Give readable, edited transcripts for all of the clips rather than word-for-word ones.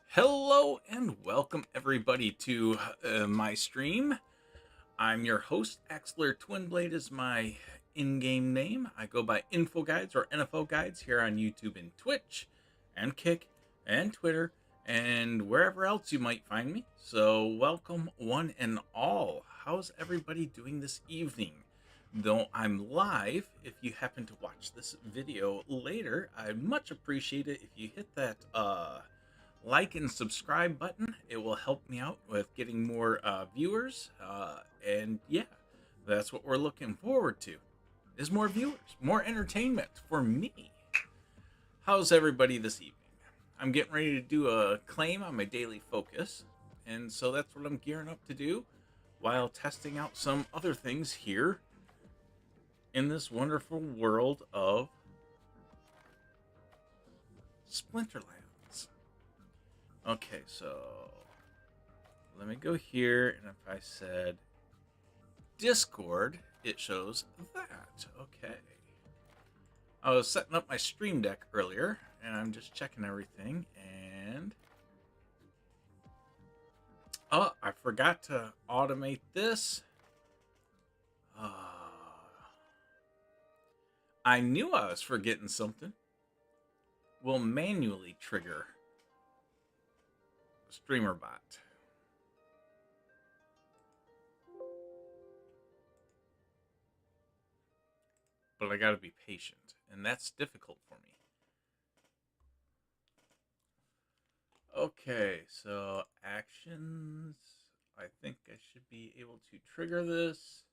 Hello and welcome everybody to my stream. I'm your host, Axler Twinblade is my in-game name. I go by nfoGuides or nfoGuides here on YouTube and Twitch and Kick and Twitter and wherever else you might find me. So welcome one and all. How's everybody doing this evening? Though I'm live, if you happen to watch this video later, I'd much appreciate it if you hit that like and subscribe button. It will help me out with getting more viewers, and yeah, that's what we're looking forward to, is more viewers, more entertainment for me. How's everybody this evening? I'm getting ready to do a claim on my daily focus, and so that's what I'm gearing up to do while testing out some other things here in this wonderful world of Splinterlands. Okay, so let me go here, and if I said Discord, it shows that. Okay. I was setting up my stream deck earlier, and I'm just checking everything, and oh, I forgot to automate this. I knew I was forgetting something. We'll manually trigger the streamer bot. But I gotta be patient, and that's difficult for me. Okay, so actions. I think I should be able to trigger this.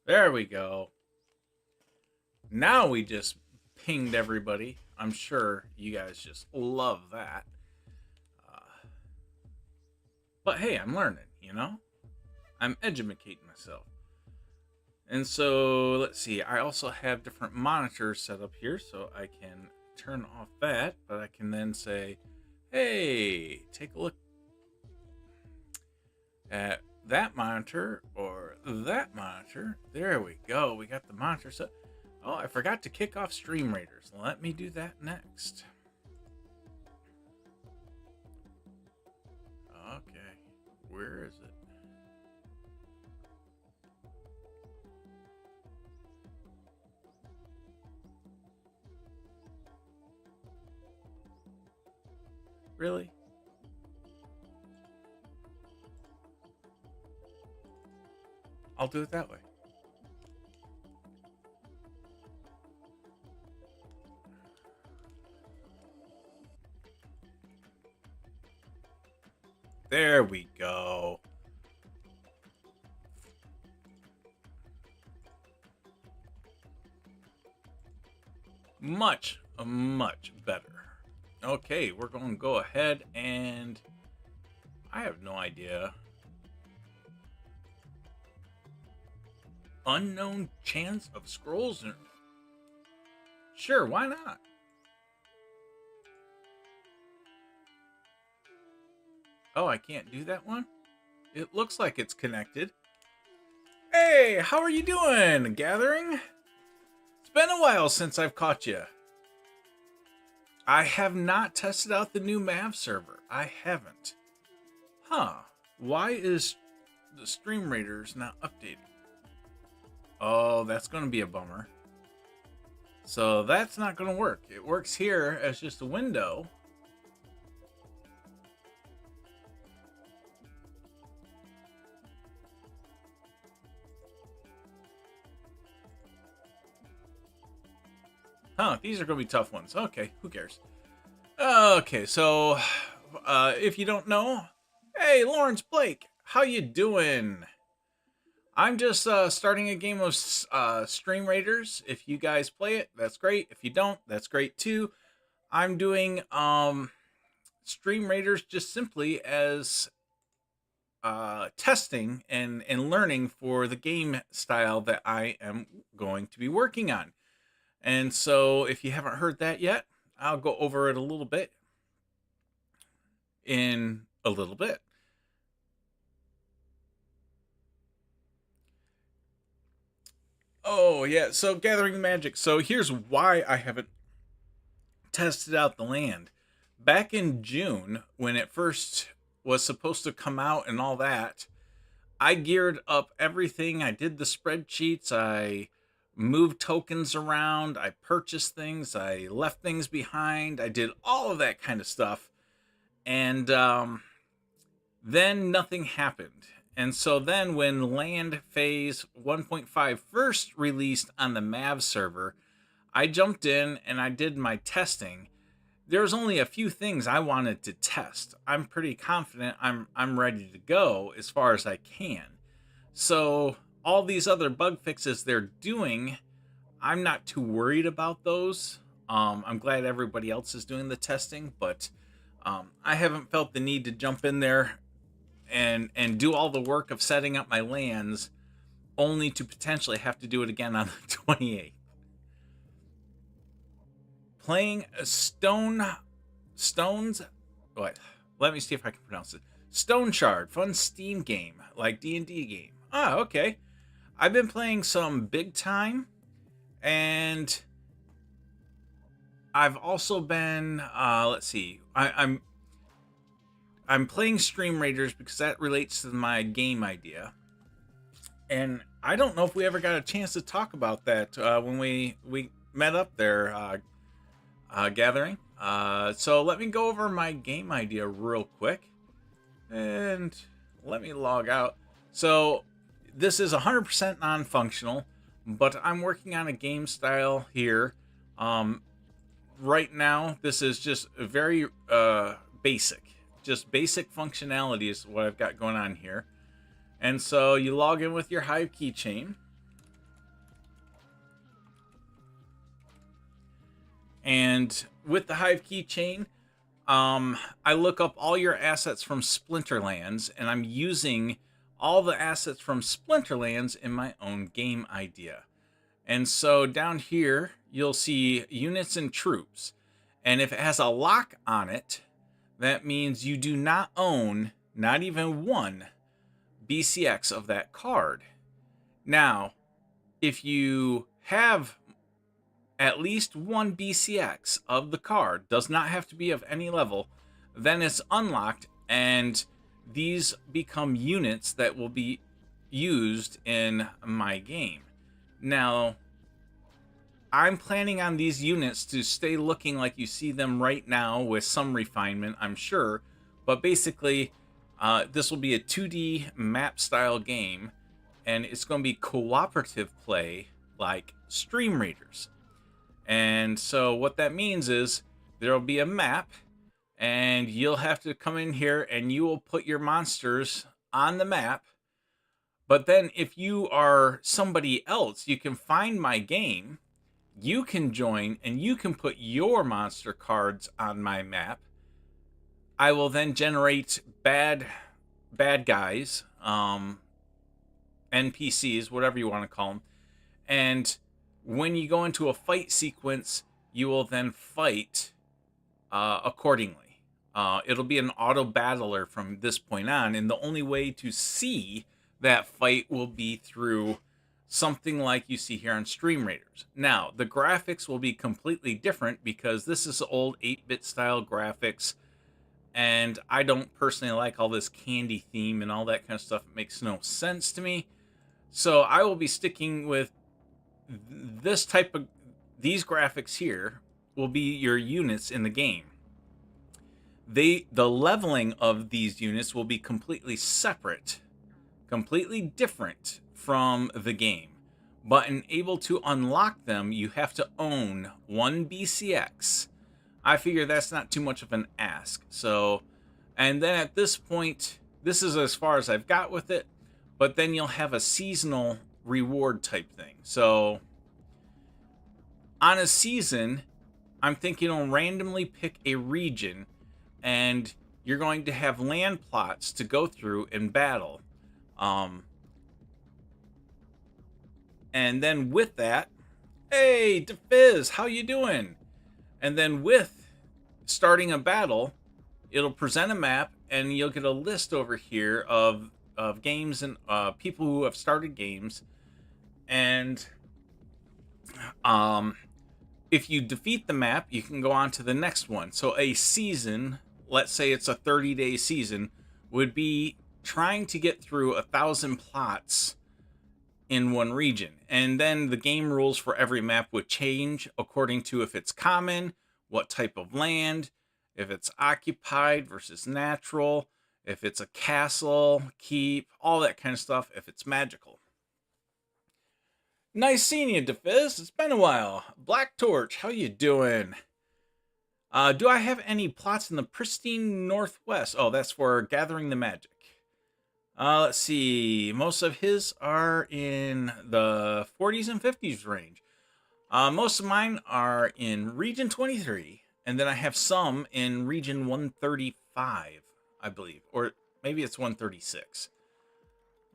There we go. Now we just pinged everybody. I'm sure you guys just love that. But hey, I'm learning, you know? I'm educating myself. And so, let's see. I also have different monitors set up here, so I can turn off that, but I can then say, hey, take a look at that monitor or that monitor. There we go. We got the monitor set. Oh, I forgot to kick off Stream Raiders. Let me do that next. Okay, where is it? Really? I'll do it that way. There we go. Much better. Okay, we're going to go ahead and I have no idea. Unknown chance of scrolls? Sure, why not? Oh, I can't do that one? It looks like it's connected. Hey, how are you doing, Gathering? It's been a while since I've caught you. I have not tested out the new MAV server. I haven't. Huh. Why is the Stream Raiders not updating? Oh, that's going to be a bummer. So that's not going to work. It works here as just a window. Huh, these are going to be tough ones. Okay, who cares? Okay, so if you don't know, hey, Lawrence Blake, how you doing? I'm just starting a game of Stream Raiders. If you guys play it, that's great. If you don't, that's great too. I'm doing Stream Raiders just simply as testing and learning for the game style that I am going to be working on. And so if you haven't heard that yet, I'll go over it a little bit in a little bit. Oh, yeah. So Gathering Magic. So here's why I haven't tested out the land. Back in June, when it first was supposed to come out and all that, I geared up everything. I did the spreadsheets. I moved tokens around. I purchased things. I left things behind. I did all of that kind of stuff. And then nothing happened. And so then when Land Phase 1.5 first released on the MAV server, I jumped in and I did my testing. There's only a few things I wanted to test. I'm pretty confident I'm ready to go as far as I can. So all these other bug fixes they're doing, I'm not too worried about those. I'm glad everybody else is doing the testing, but I haven't felt the need to jump in there and do all the work of setting up my lands, only to potentially have to do it again on the 28th. Playing a Stones, what? Let me see if I can pronounce it. Stone Shard, fun Steam game, like D&D game. Ah, okay. I've been playing some Big Time, and I've also been, let's see, I'm playing Stream Raiders because that relates to my game idea. And I don't know if we ever got a chance to talk about that when we met up there, Gathering. So let me go over my game idea real quick. And let me log out. So this is 100% non-functional, but I'm working on a game style here. Right now, this is just very basic. Just basic functionality is what I've got going on here. And so you log in with your Hive keychain. And with the Hive keychain, I look up all your assets from Splinterlands, and I'm using all the assets from Splinterlands in my own game idea. And so down here, you'll see units and troops. And if it has a lock on it, that means you do not own not even one BCX of that card. Now, if you have at least one BCX of the card, does not have to be of any level, then it's unlocked, and these become units that will be used in my game. Now, I'm planning on these units to stay looking like you see them right now, with some refinement, I'm sure. But basically, this will be a 2D map style game, and it's going to be cooperative play like Stream Raiders. And so what that means is there'll be a map, and you'll have to come in here and you will put your monsters on the map. But then if you are somebody else, you can find my game, you can join, and you can put your monster cards on my map. I will then generate bad guys, NPCs, whatever you want to call them. And when you go into a fight sequence, you will then fight accordingly. It'll be an auto battler from this point on, and the only way to see that fight will be through something like you see here on Stream Raiders. Now, the graphics will be completely different because this is old 8-bit style graphics, and I don't personally like all this candy theme and all that kind of stuff. It makes no sense to me. So I will be sticking with this type of, these graphics here will be your units in the game. The leveling of these units will be completely separate, completely different from the game. But in able to unlock them, you have to own one BCX. I figure that's not too much of an ask. So, and then at this point, this is as far as I've got with it, but then you'll have a seasonal reward type thing. So on a season, I'm thinking I'll randomly pick a region, and you're going to have land plots to go through and battle. And then with that, hey, DeFizz, how you doing? And then with starting a battle, it'll present a map, and you'll get a list over here of games and people who have started games. And If you defeat the map, you can go on to the next one. So a season, let's say it's a 30-day season, would be trying to get through 1,000 plots in one region. And then the game rules for every map would change according to if it's common, what type of land, if it's occupied versus natural, if it's a castle, keep, all that kind of stuff, if it's magical. Nice seeing you, DeFizz. It's been a while. Black Torch, how you doing? Do I have any plots in the pristine northwest? Oh, that's for gathering the magic. Let's see. Most of his are in the 40s and 50s range. Most of mine are in Region 23, and then I have some in Region 135, I believe, or maybe it's 136.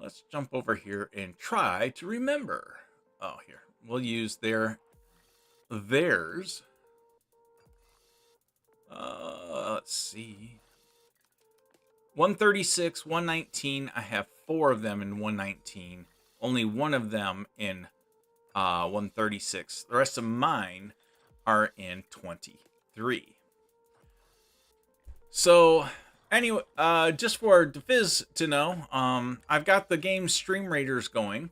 Let's jump over here and try to remember. Oh, here. We'll use theirs. Let's see. 136, 119. I have 4 of them in 119. Only one of them in 136. The rest of mine are in 23. So, anyway, just for DeFizz to know, I've got the game Stream Raiders going.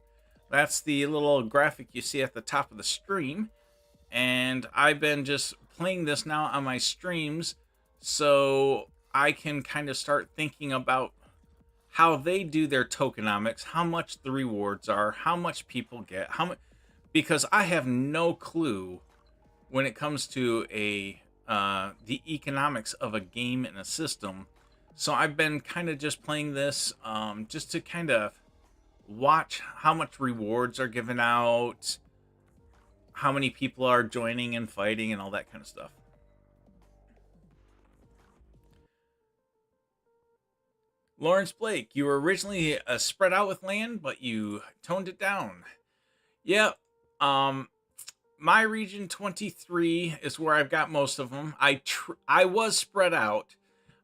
That's the little graphic you see at the top of the stream. And I've been just playing this now on my streams, so I can kind of start thinking about how they do their tokenomics, how much the rewards are, how much people get, how much, because I have no clue when it comes to the economics of a game and a system. So I've been kind of just playing this just to kind of watch how much rewards are given out, how many people are joining and fighting, and all that kind of stuff. Lawrence Blake, you were originally spread out with land, but you toned it down. Yeah, my region 23 is where I've got most of them. I was spread out.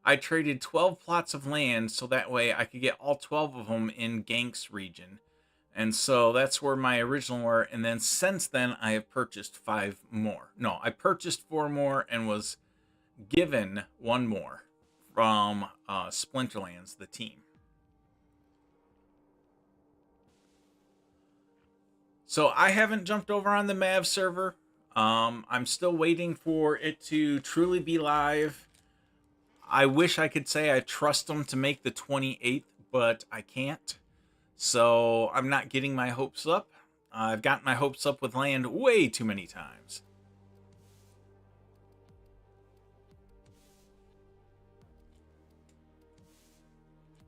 I traded 12 plots of land so that way I could get all 12 of them in Gank's region. And so that's where my original were. And then since then, I have purchased 5 more. No, I purchased 4 more and was given 1 more from Splinterlands, the team. So I haven't jumped over on the Mav server. I'm still waiting for it to truly be live. I wish I could say I trust them to make the 28th, but I can't. So I'm not getting my hopes up. I've gotten my hopes up with land way too many times.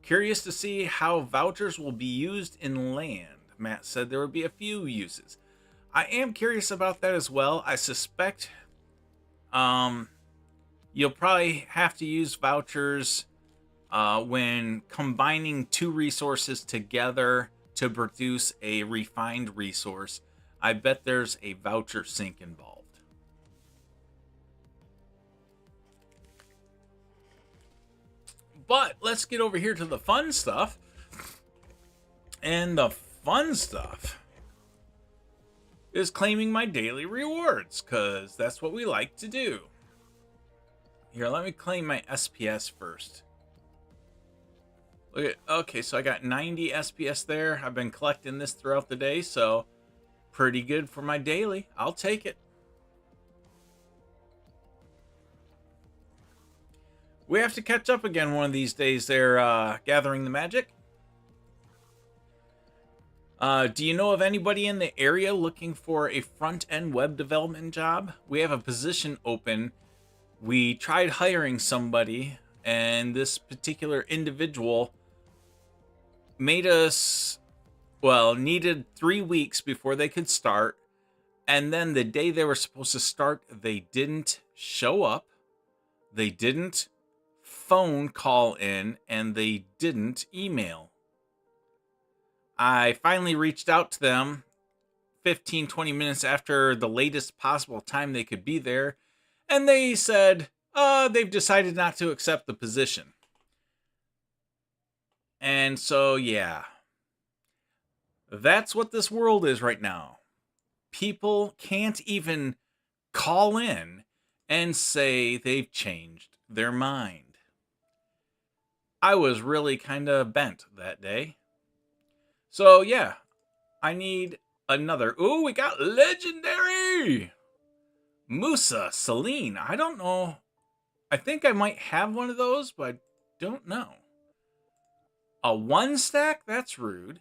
Curious to see how vouchers will be used in land. Matt said there would be a few uses. I am curious about that as well. I suspect you'll probably have to use vouchers when combining 2 resources together to produce a refined resource. I bet there's a voucher sync involved. But let's get over here to the fun stuff. And the fun stuff is claiming my daily rewards, because that's what we like to do. Here, let me claim my SPS first. Look at, okay, so I got 90 SPS there. I've been collecting this throughout the day, so pretty good for my daily. I'll take it. We have to catch up again one of these days there, gathering the magic. Do you know of anybody in the area looking for a front-end web development job? We have a position open. We tried hiring somebody, and this particular individual made us, well, needed 3 weeks before they could start. And then the day they were supposed to start, they didn't show up. They didn't phone call in, and they didn't email. I finally reached out to them 15-20 minutes after the latest possible time they could be there, and they said they've decided not to accept the position. And so, yeah, that's what this world is right now. people can't even call in and say they've changed their mind. I was really kind of bent that day. So yeah, I need another. Ooh, we got legendary Musa Celine. I don't know. I think I might have one of those, but I don't know. A 1 stack? That's rude.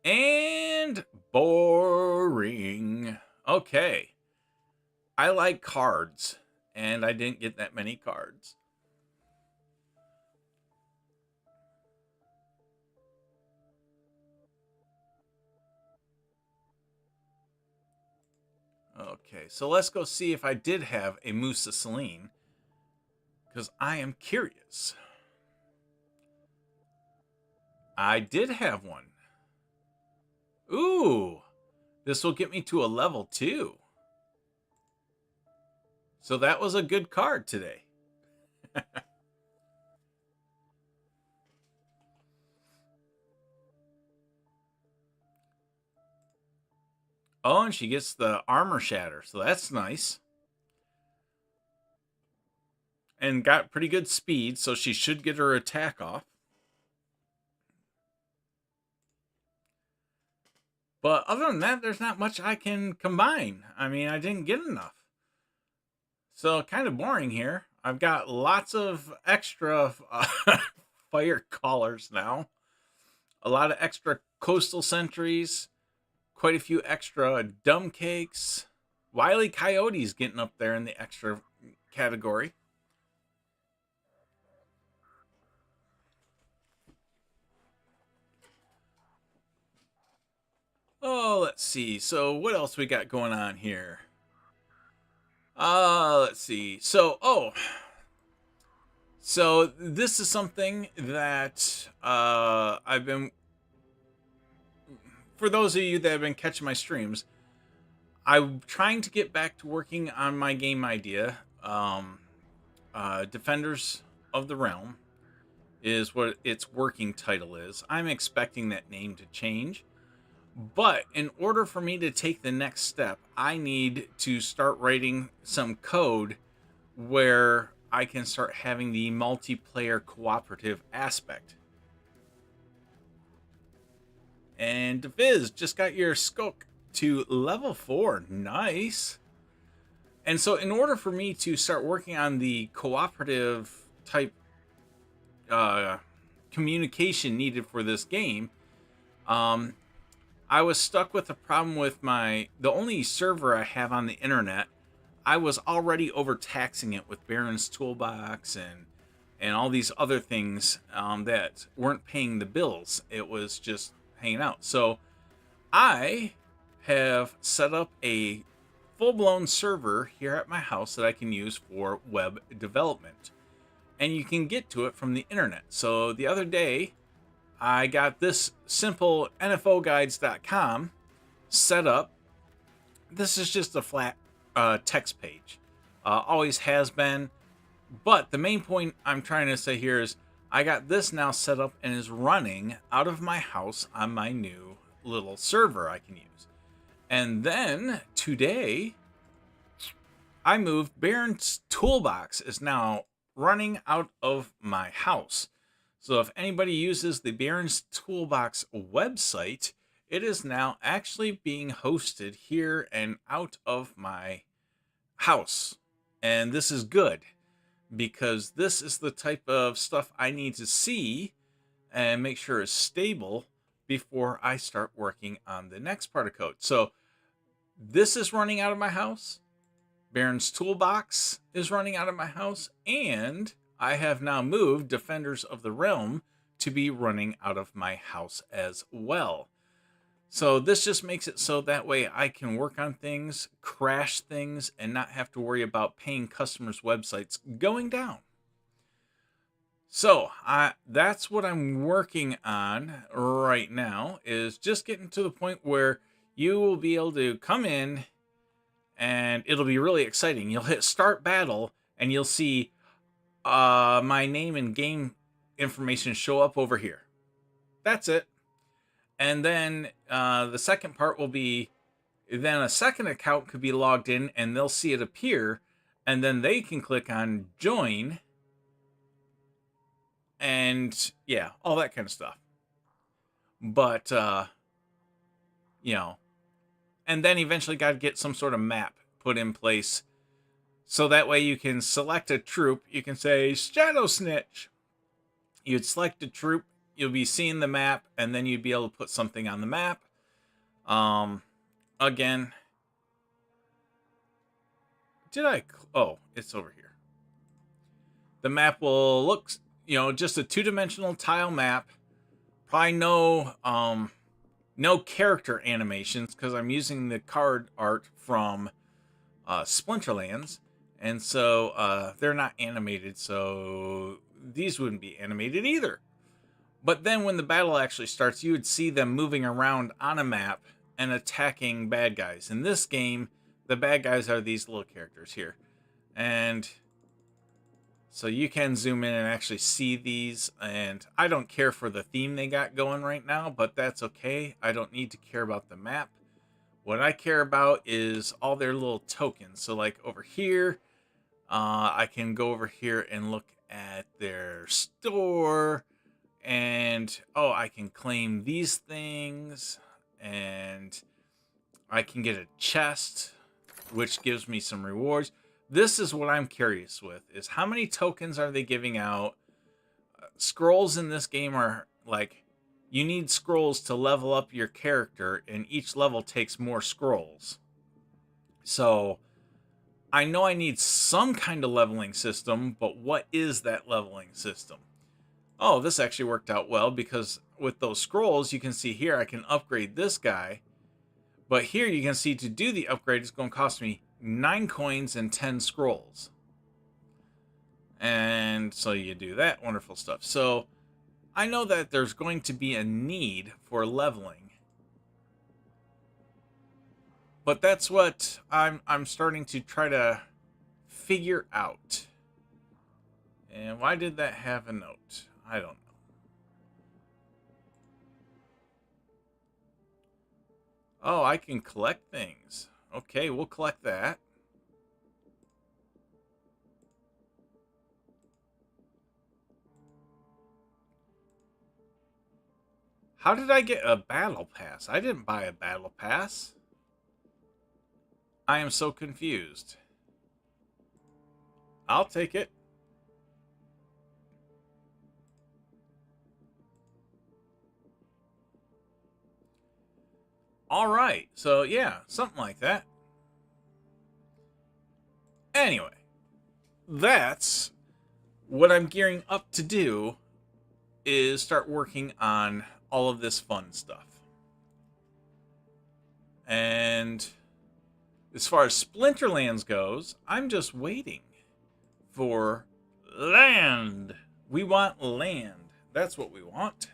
And boring. Okay. I like cards, and I didn't get that many cards. Okay, so let's go see if I did have a Musa Celine, because I am curious. I did have one. Ooh, this will get me to a level 2. So that was a good card today. Oh, and she gets the armor shatter, so that's nice. And got pretty good speed, so she should get her attack off. But other than that, there's not much I can combine. I mean, I didn't get enough. So kind of boring here. I've got lots of extra fire callers now. A lot of extra coastal sentries. Quite a few extra dumb cakes. Wily Coyote's getting up there in the extra category. Oh, let's see. So what else we got going on here? Let's see. So this is something that I've been, for those of you that have been catching my streams, I'm trying to get back to working on my game idea. Defenders of the Realm is what its working title is. I'm expecting that name to change. But in order for me to take the next step, I need to start writing some code where I can start having the multiplayer cooperative aspect. And Viz, just got your Skok to level 4. Nice. And so in order for me to start working on the cooperative type communication needed for this game, I was stuck with a problem with the only server I have on the internet. I was already overtaxing it with Barons Toolbox and all these other things that weren't paying the bills. It was just hanging out. So I have set up a full-blown server here at my house that I can use for web development. And you can get to it from the internet. So the other day, I got this simple nfoGuides.com set up. This is just a flat text page. Always has been. But the main point I'm trying to say here is I got this now set up and is running out of my house on my new little server I can use. And then today, I moved. Barons Toolbox is now running out of my house. So if anybody uses the Barons Toolbox website, it is now actually being hosted here and out of my house. And this is good because this is the type of stuff I need to see and make sure it's stable before I start working on the next part of code. So this is running out of my house. Barons Toolbox is running out of my house, and I have now moved Defenders of the Realm to be running out of my house as well. So this just makes it so that way I can work on things, crash things, and not have to worry about paying customers' websites going down. So that's what I'm working on right now, is just getting to the point where you will be able to come in and it'll be really exciting. You'll hit start battle and you'll see my name in game information show up over here. That's it. And then the second part will be, then a second account could be logged in and they'll see it appear, and then they can click on join and yeah, all that kind of stuff. But, you know, and then eventually got to get some sort of map put in place. So that way you can select a troop. You can say Shadow Snitch. You'd select a troop. You'll be seeing the map, and then you'd be able to put something on the map. Again, oh, it's over here. The map will look, you know, just a two-dimensional tile map. Probably no character animations because I'm using the card art from Splinterlands, and so they're not animated, so these wouldn't be animated either. But then when the battle actually starts, you would see them moving around on a map and attacking bad guys. In this game, the bad guys are these little characters here. And so you can zoom in and actually see these. And I don't care for the theme they got going right now, but that's okay. I don't need to care about the map. What I care about is all their little tokens. So like over here, I can go over here and look at their store. And, oh, I can claim these things, and I can get a chest, which gives me some rewards. This is what I'm curious with, is how many tokens are they giving out? Scrolls in this game are, like, you need scrolls to level up your character, and each level takes more scrolls. So, I know I need some kind of leveling system, but what is that leveling system? Oh, this actually worked out well because with those scrolls, you can see here I can upgrade this guy. But here you can see to do the upgrade, it's going to cost me 9 coins and 10 scrolls. And so you do that wonderful stuff. So I know that there's going to be a need for leveling. But that's what I'm starting to try to figure out. And why did that have a note? I don't know. Oh, I can collect things. Okay, we'll collect that. How did I get a battle pass? I didn't buy a battle pass. I am so confused. I'll take it. All right, so yeah, something like that. Anyway, that's what I'm gearing up to do, is start working on all of this fun stuff. And as far as Splinterlands goes, I'm just waiting for land. We want land. That's what we want.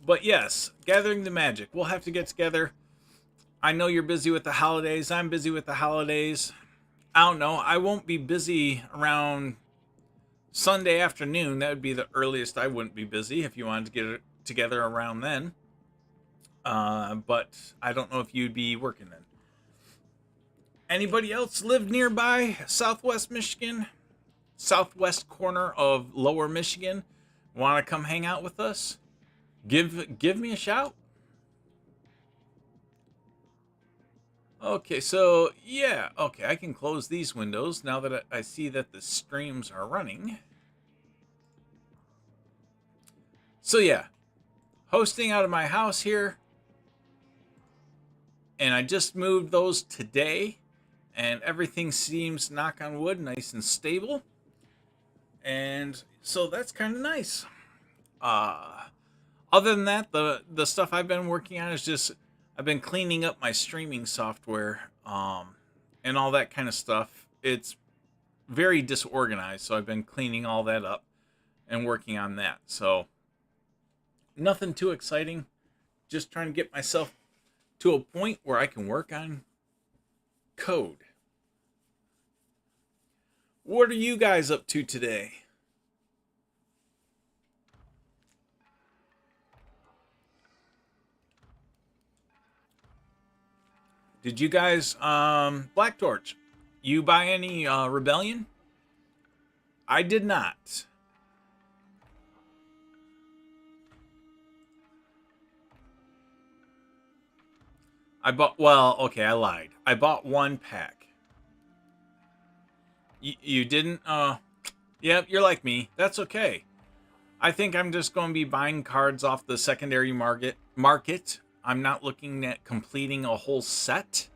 But yes, gathering the magic. We'll have to get together. I know you're busy with the holidays. I'm busy with the holidays. I don't know. I won't be busy around Sunday afternoon. That would be the earliest I wouldn't be busy if you wanted to get it together around then. But I don't know if you'd be working then. Anybody else live nearby Southwest Michigan? Southwest corner of Lower Michigan? Want to come hang out with us? Give me a shout. Okay, so yeah, okay, I can close these windows now that I see that the streams are running. So yeah, hosting out of my house here, and I just moved those today, and everything seems, knock on wood, nice and stable. And so that's kind of nice. Other than that, the stuff I've been working on is just, I've been cleaning up my streaming software, and all that kind of stuff. It's very disorganized, so I've been cleaning all that up and working on that. So nothing too exciting, just trying to get myself to a point where I can work on code. What are you guys up to today? Did you guys, Black Torch, you buy any Rebellion? I did not. I bought, well, okay, I lied. I bought one pack. You didn't? Yep, you're like me. That's okay. I think I'm just going to be buying cards off the secondary market. I'm not looking at completing a whole set.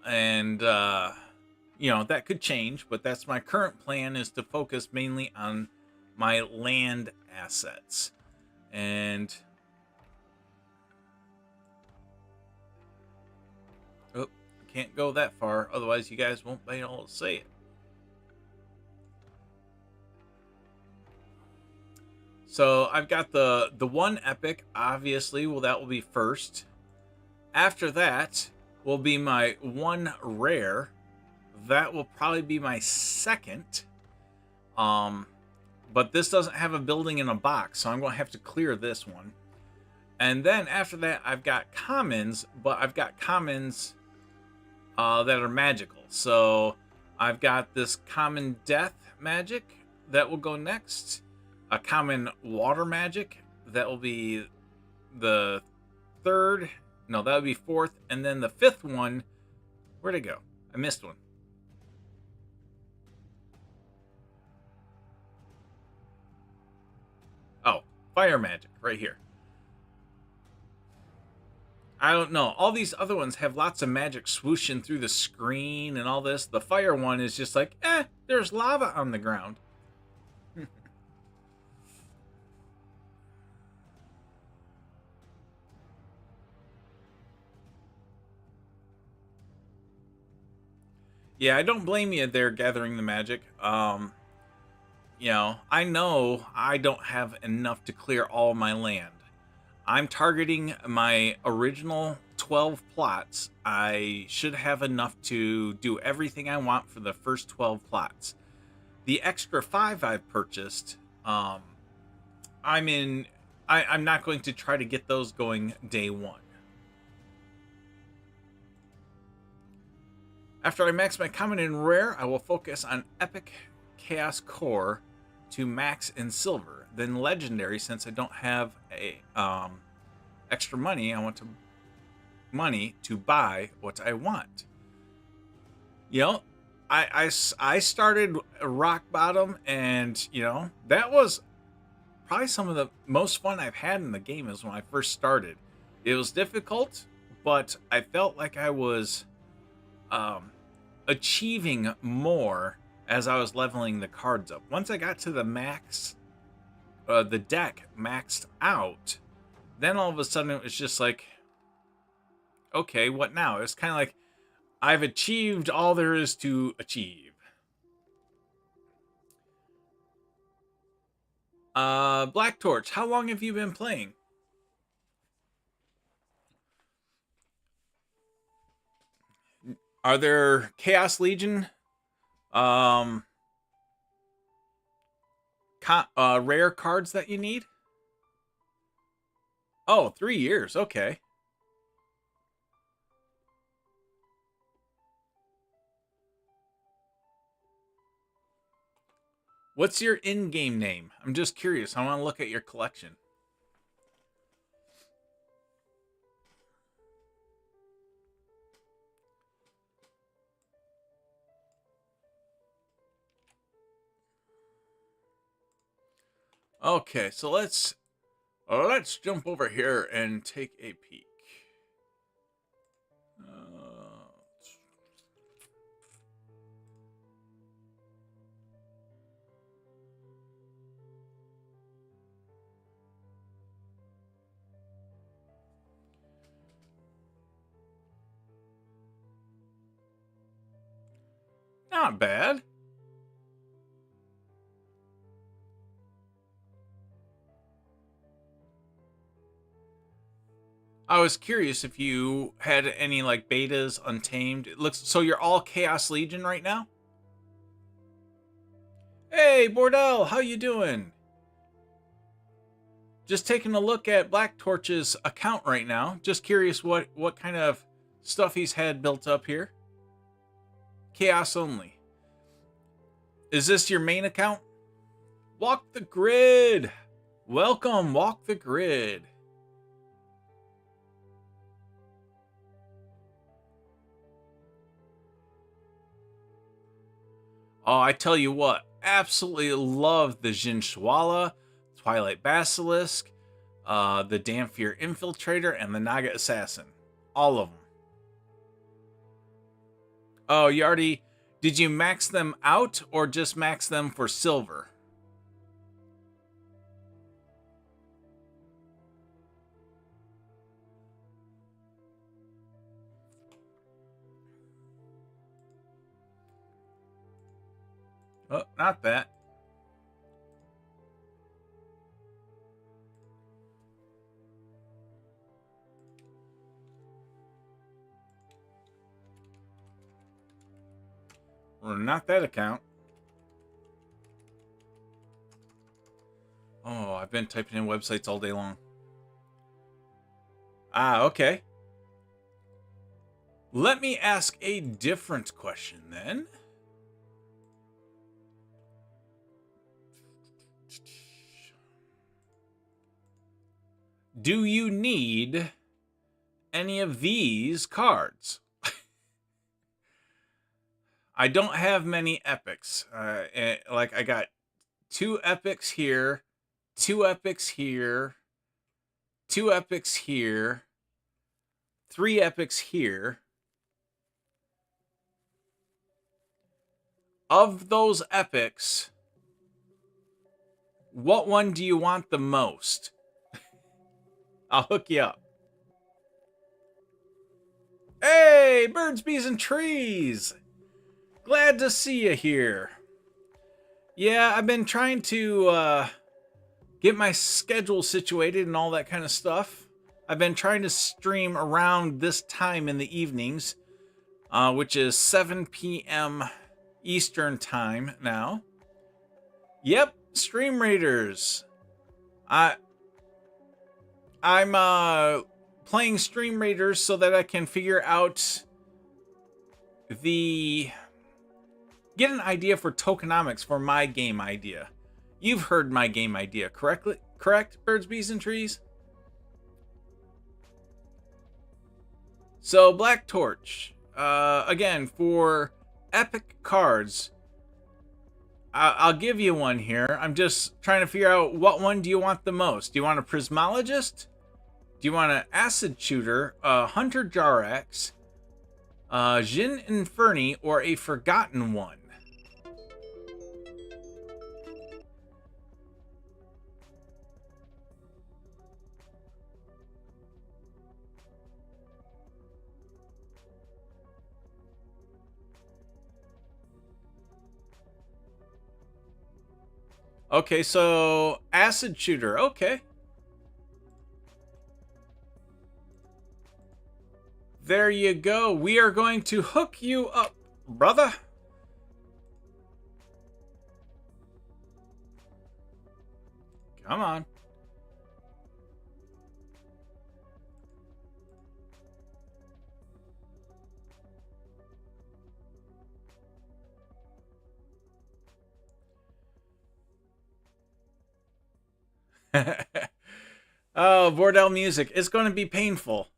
And, you know, that could change, but that's my current plan, is to focus mainly on my land assets. And oh, can't go that far, otherwise you guys won't be able to say it. So I've got the one epic, obviously. Well, that will be first. After that will be my one rare. That will probably be my second. But this doesn't have a building in a box, so I'm going to have to clear this one. And then after that, I've got commons, but I've got commons that are magical. So I've got this common death magic that will go next. A common water magic that will be the third. No, that would be fourth. And then the fifth one, where'd it go? I missed one. Oh, fire magic right here. I don't know. All these other ones have lots of magic swooshing through the screen and all this. The fire one is just like, there's lava on the ground. Yeah, I don't blame you there gathering the magic. You know I don't have enough to clear all my land. I'm targeting my original 12 plots. I should have enough to do everything I want for the first 12 plots. The extra 5 I've purchased, I'm not going to try to get those going day one. After I max my common and rare, I will focus on epic chaos core to max in silver. Then legendary, since I don't have a extra money, I want money to buy what I want. You know, I started rock bottom, and you know, that was probably some of the most fun I've had in the game. Is when I first started. It was difficult, but I felt like I was achieving more as I was leveling the cards up. Once I got to the max, the deck maxed out, then all of a sudden it was just like, okay, what now? It's kind of like I've achieved all there is to achieve. Black Torch, how long have you been playing? Are there Chaos Legion rare cards that you need? Oh, 3 years. Okay. What's your in-game name? I'm just curious. I want to look at your collection. Okay, so let's jump over here and take a peek. Not bad. I was curious if you had any like betas, Untamed. It looks so you're all Chaos Legion right now? Hey, Bordell, how you doing? Just taking a look at Black Torch's account right now. Just curious what kind of stuff he's had built up here. Chaos only. Is this your main account? Walk the Grid. Welcome, Walk the Grid. Oh, I tell you what, absolutely love the Jinshwala, Twilight Basilisk, the Damphir Infiltrator, and the Naga Assassin. All of them. Oh, you already... Did you max them out or just max them for silver? Oh, not that. Or not that account. Oh, I've been typing in websites all day long. Ah, okay. Let me ask a different question then. Do you need any of these cards? I don't have many epics. Like I got 2 epics here, 2 epics here, 2 epics here, 3 epics here. Of those epics, what one do you want the most? I'll hook you up. Hey, birds, bees, and trees! Glad to see you here. Yeah, I've been trying to get my schedule situated and all that kind of stuff. I've been trying to stream around this time in the evenings, which is 7 p.m. Eastern time now. Yep, Stream Raiders. I'm playing Stream Raiders so that I can figure out get an idea for tokenomics for my game idea. You've heard my game idea, correct, birds, bees, and trees? So, Black Torch. Again, for epic cards, I'll give you one here. I'm just trying to figure out what one do you want the most. Do you want a Prismologist? Do you want an Acid Shooter, a Hunter Jarax, Jin Inferni, or a Forgotten One? Okay, so Acid Shooter, okay. There you go. We are going to hook you up, brother. Come on. Oh, Bordell music. It's going to be painful.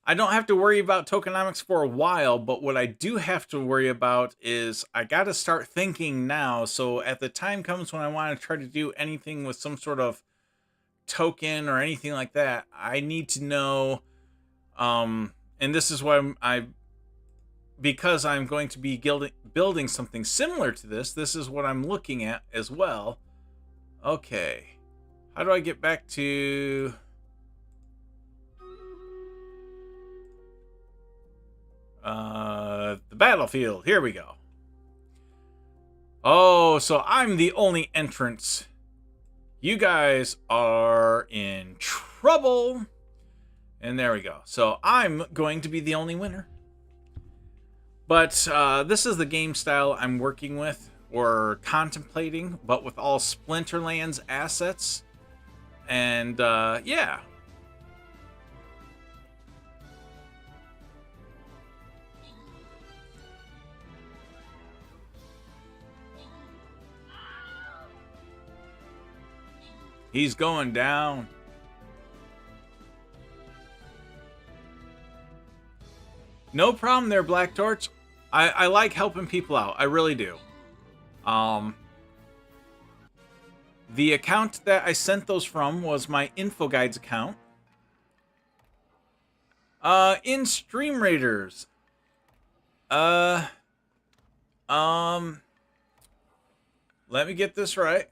I don't have to worry about tokenomics for a while, but what I do have to worry about is I got to start thinking now. So at the time comes when I want to try to do anything with some sort of token or anything like that, I need to know, and this is why because I'm going to be building something similar to this is what I'm looking at as well. Okay. How do I get back to... the battlefield? Here we go. Oh, so I'm the only entrance. You guys are in trouble. And there we go. So I'm going to be the only winner. But this is the game style I'm working with, or contemplating, but with all Splinterlands assets. And yeah. He's going down. No problem there, Black Torch. I like helping people out. I really do. The account that I sent those from was my nfoGuides account. In Stream Raiders. Let me get this right.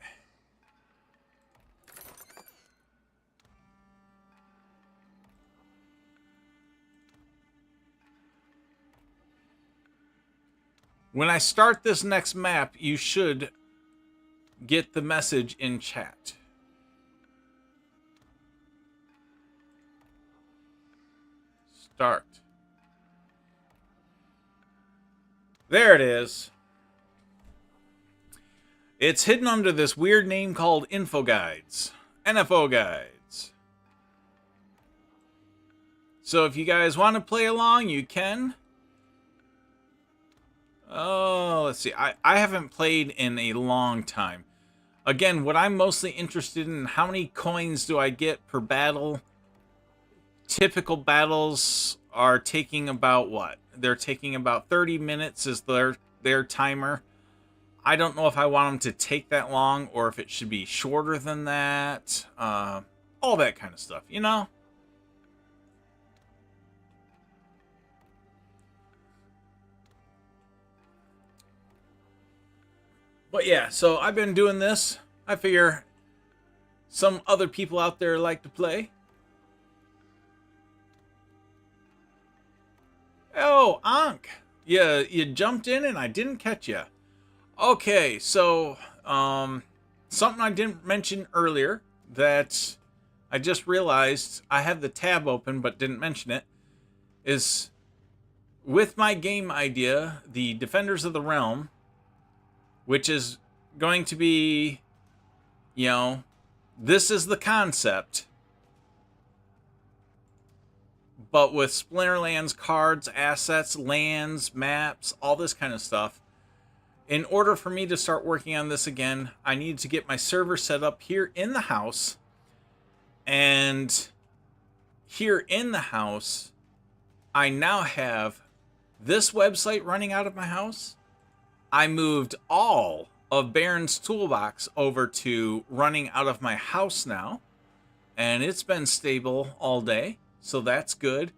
When I start this next map, you should get the message in chat. Start. There it is. It's hidden under this weird name called nfoGuides. nfoGuides. So if you guys want to play along, you can. Oh, let's see. I haven't played in a long time. Again, what I'm mostly interested in, how many coins do I get per battle? Typical battles are taking about what? They're taking about 30 minutes is their timer. I don't know if I want them to take that long or if it should be shorter than that. All that kind of stuff, you know? But yeah, so I've been doing this. I figure some other people out there like to play. Oh, Ankh. Yeah, you jumped in and I didn't catch you. Okay, so something I didn't mention earlier that I just realized I had the tab open but didn't mention it is with my game idea, the Defenders of the Realm, which is going to be, you know, this is the concept, but with Splinterlands cards, assets, lands, maps, all this kind of stuff. In order for me to start working on this again, I need to get my server set up here in the house. And here in the house, I now have this website running out of my house. I moved all of Barons Toolbox over to running out of my house now. And it's been stable all day, so that's good.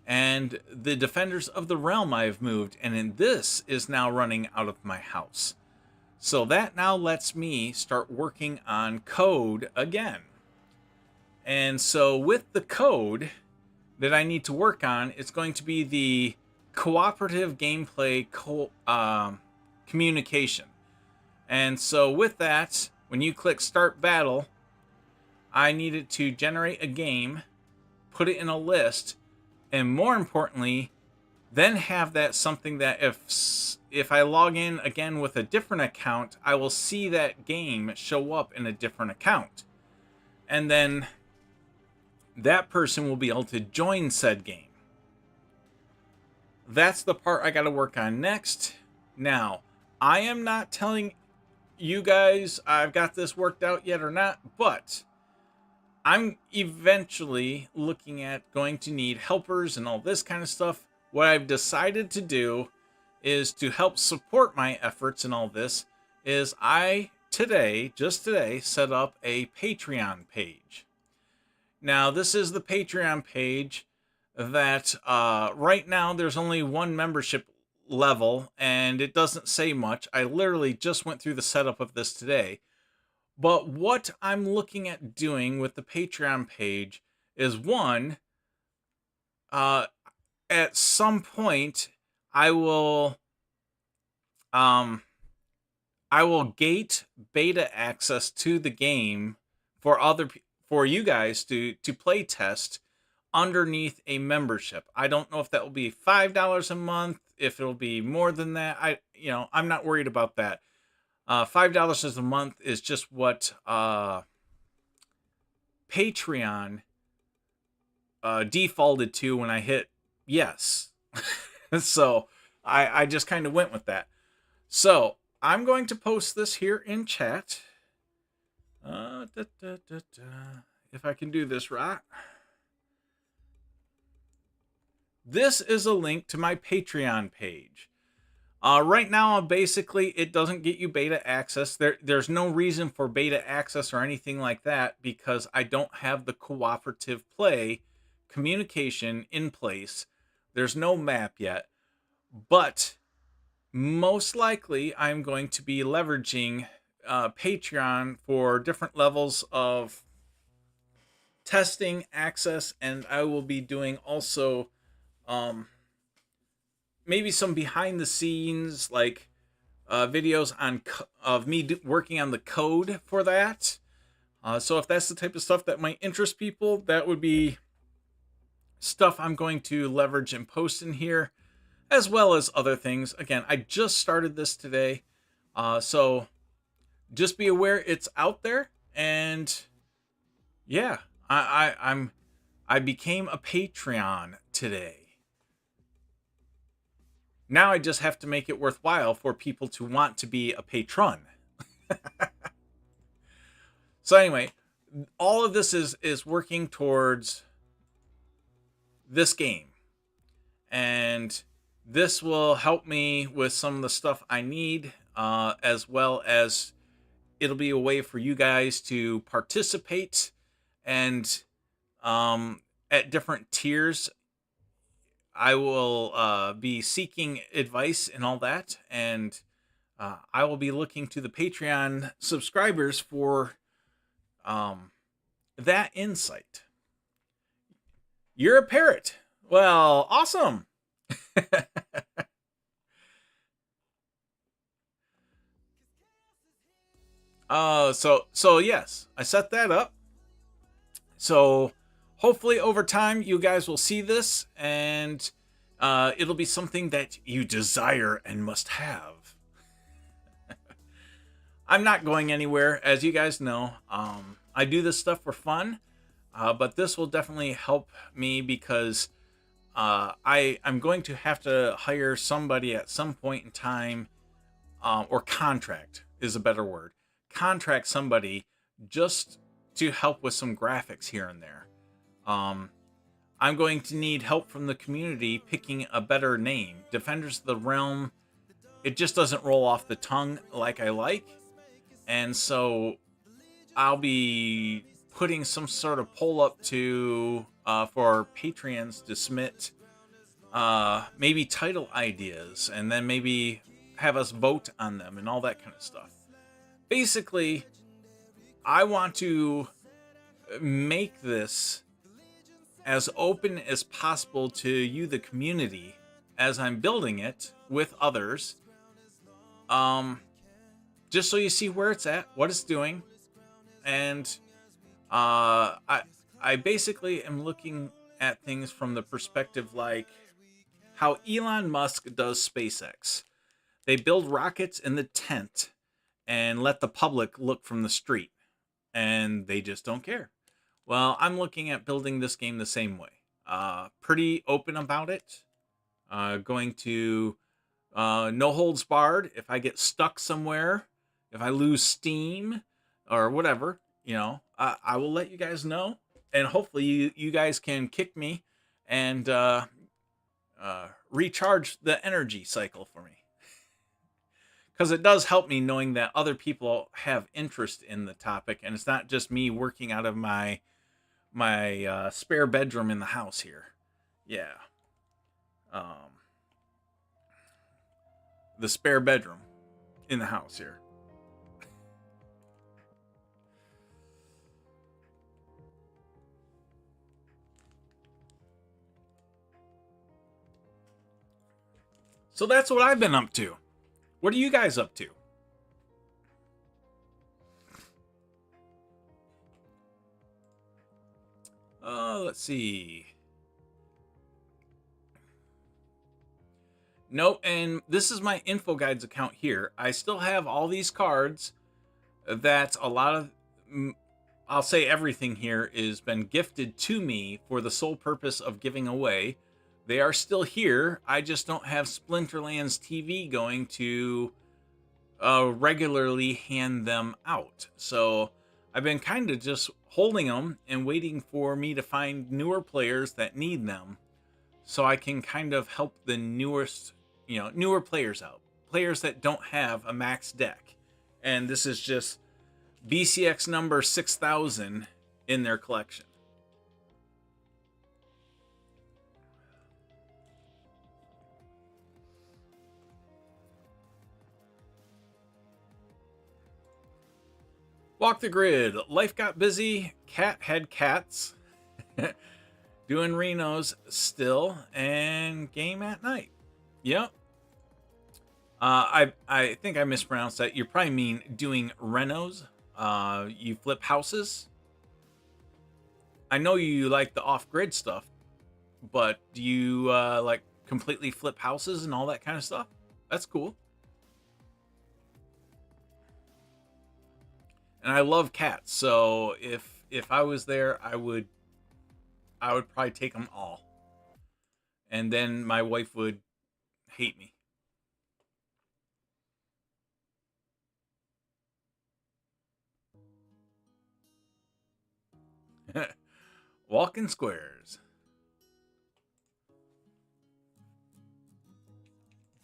And the Defenders of the Realm I've moved, and then this is now running out of my house. So that now lets me start working on code again. And so with the code that I need to work on, it's going to be the cooperative gameplay communication. And so with that, when you click Start Battle, I needed to generate a game, put it in a list, and more importantly, then have that something that if I log in again with a different account, I will see that game show up in a different account. And then that person will be able to join said game. That's the part I got to work on next. Now, I am not telling you guys I've got this worked out yet or not, but I'm eventually looking at going to need helpers and all this kind of stuff. What I've decided to do is to help support my efforts in all this is just today, set up a Patreon page. Now, this is the Patreon page that right now there's only one membership level and it doesn't say much. I literally just went through the setup of this today. But what I'm looking at doing with the Patreon page is one, at some point I will gate beta access to the game for you guys to play test underneath a membership. I don't know if that will be $5 a month, if it'll be more than that. I'm not worried about that. $5 a month is just what Patreon defaulted to when I hit yes. So I just kind of went with that. So I'm going to post this here in chat. If I can do this right. This is a link to my Patreon page. Right now, basically, it doesn't get you beta access. There's no reason for beta access or anything like that because I don't have the cooperative play communication in place. There's no map yet. But most likely, I'm going to be leveraging Patreon for different levels of testing access, and I will be doing also maybe some behind the scenes like videos of me working on the code for that. So if that's the type of stuff that might interest people, that would be stuff I'm going to leverage and post in here, as well as other things. Again, I just started this today, so just be aware it's out there. And yeah, I became a Patreon today. Now I just have to make it worthwhile for people to want to be a patron. So anyway, all of this is working towards this game. And this will help me with some of the stuff I need, as well as it'll be a way for you guys to participate. And at different tiers, I will be seeking advice and all that. And I will be looking to the Patreon subscribers for that insight. You're a parrot. Well, awesome. So yes, I set that up. So hopefully over time you guys will see this, and it'll be something that you desire and must have. I'm not going anywhere, as you guys know. I do this stuff for fun, but this will definitely help me because I'm going to have to hire somebody at some point in time, or contract is a better word. Contract somebody just to help with some graphics here and there. I'm going to need help from the community picking a better name. Defenders of the Realm, it just doesn't roll off the tongue like I like. And so I'll be putting some sort of poll up to for Patreons to submit maybe title ideas, and then maybe have us vote on them and all that kind of stuff. Basically, I want to make this as open as possible to you, the community, as I'm building it with others. Just so you see where it's at, what it's doing, and I basically am looking at things from the perspective like how Elon Musk does SpaceX. They build rockets in the tent and let the public look from the street, and they just don't care. Well, I'm looking at building this game the same way. Pretty open about it. Going to no holds barred. If I get stuck somewhere, if I lose steam or whatever, I will let you guys know. And hopefully you guys can kick me and recharge the energy cycle for me. Because it does help me knowing that other people have interest in the topic, and it's not just me working out of my spare bedroom in the house here. Yeah. The spare bedroom in the house here. So that's what I've been up to. What are you guys up to? Let's see. Nope, and this is my nfoGuides account here. I still have all these cards. That's a lot of, I'll say everything here has been gifted to me for the sole purpose of giving away. They are still here. I just don't have Splinterlands TV going to regularly hand them out. So I've been kind of just holding them and waiting for me to find newer players that need them, so I can kind of help the newer players out, players that don't have a max deck. And this is just BCX number 6000 in their collection. Walk the grid. Life got busy. Cat had cats. Doing Renos still, and game at night. Yep. I think I mispronounced that. You probably mean doing renos. You flip houses. I know you like the off-grid stuff, but do you like completely flip houses and all that kind of stuff? That's cool. And I love cats, so if I was there, I would probably take them all. And then my wife would hate me. Walking squares.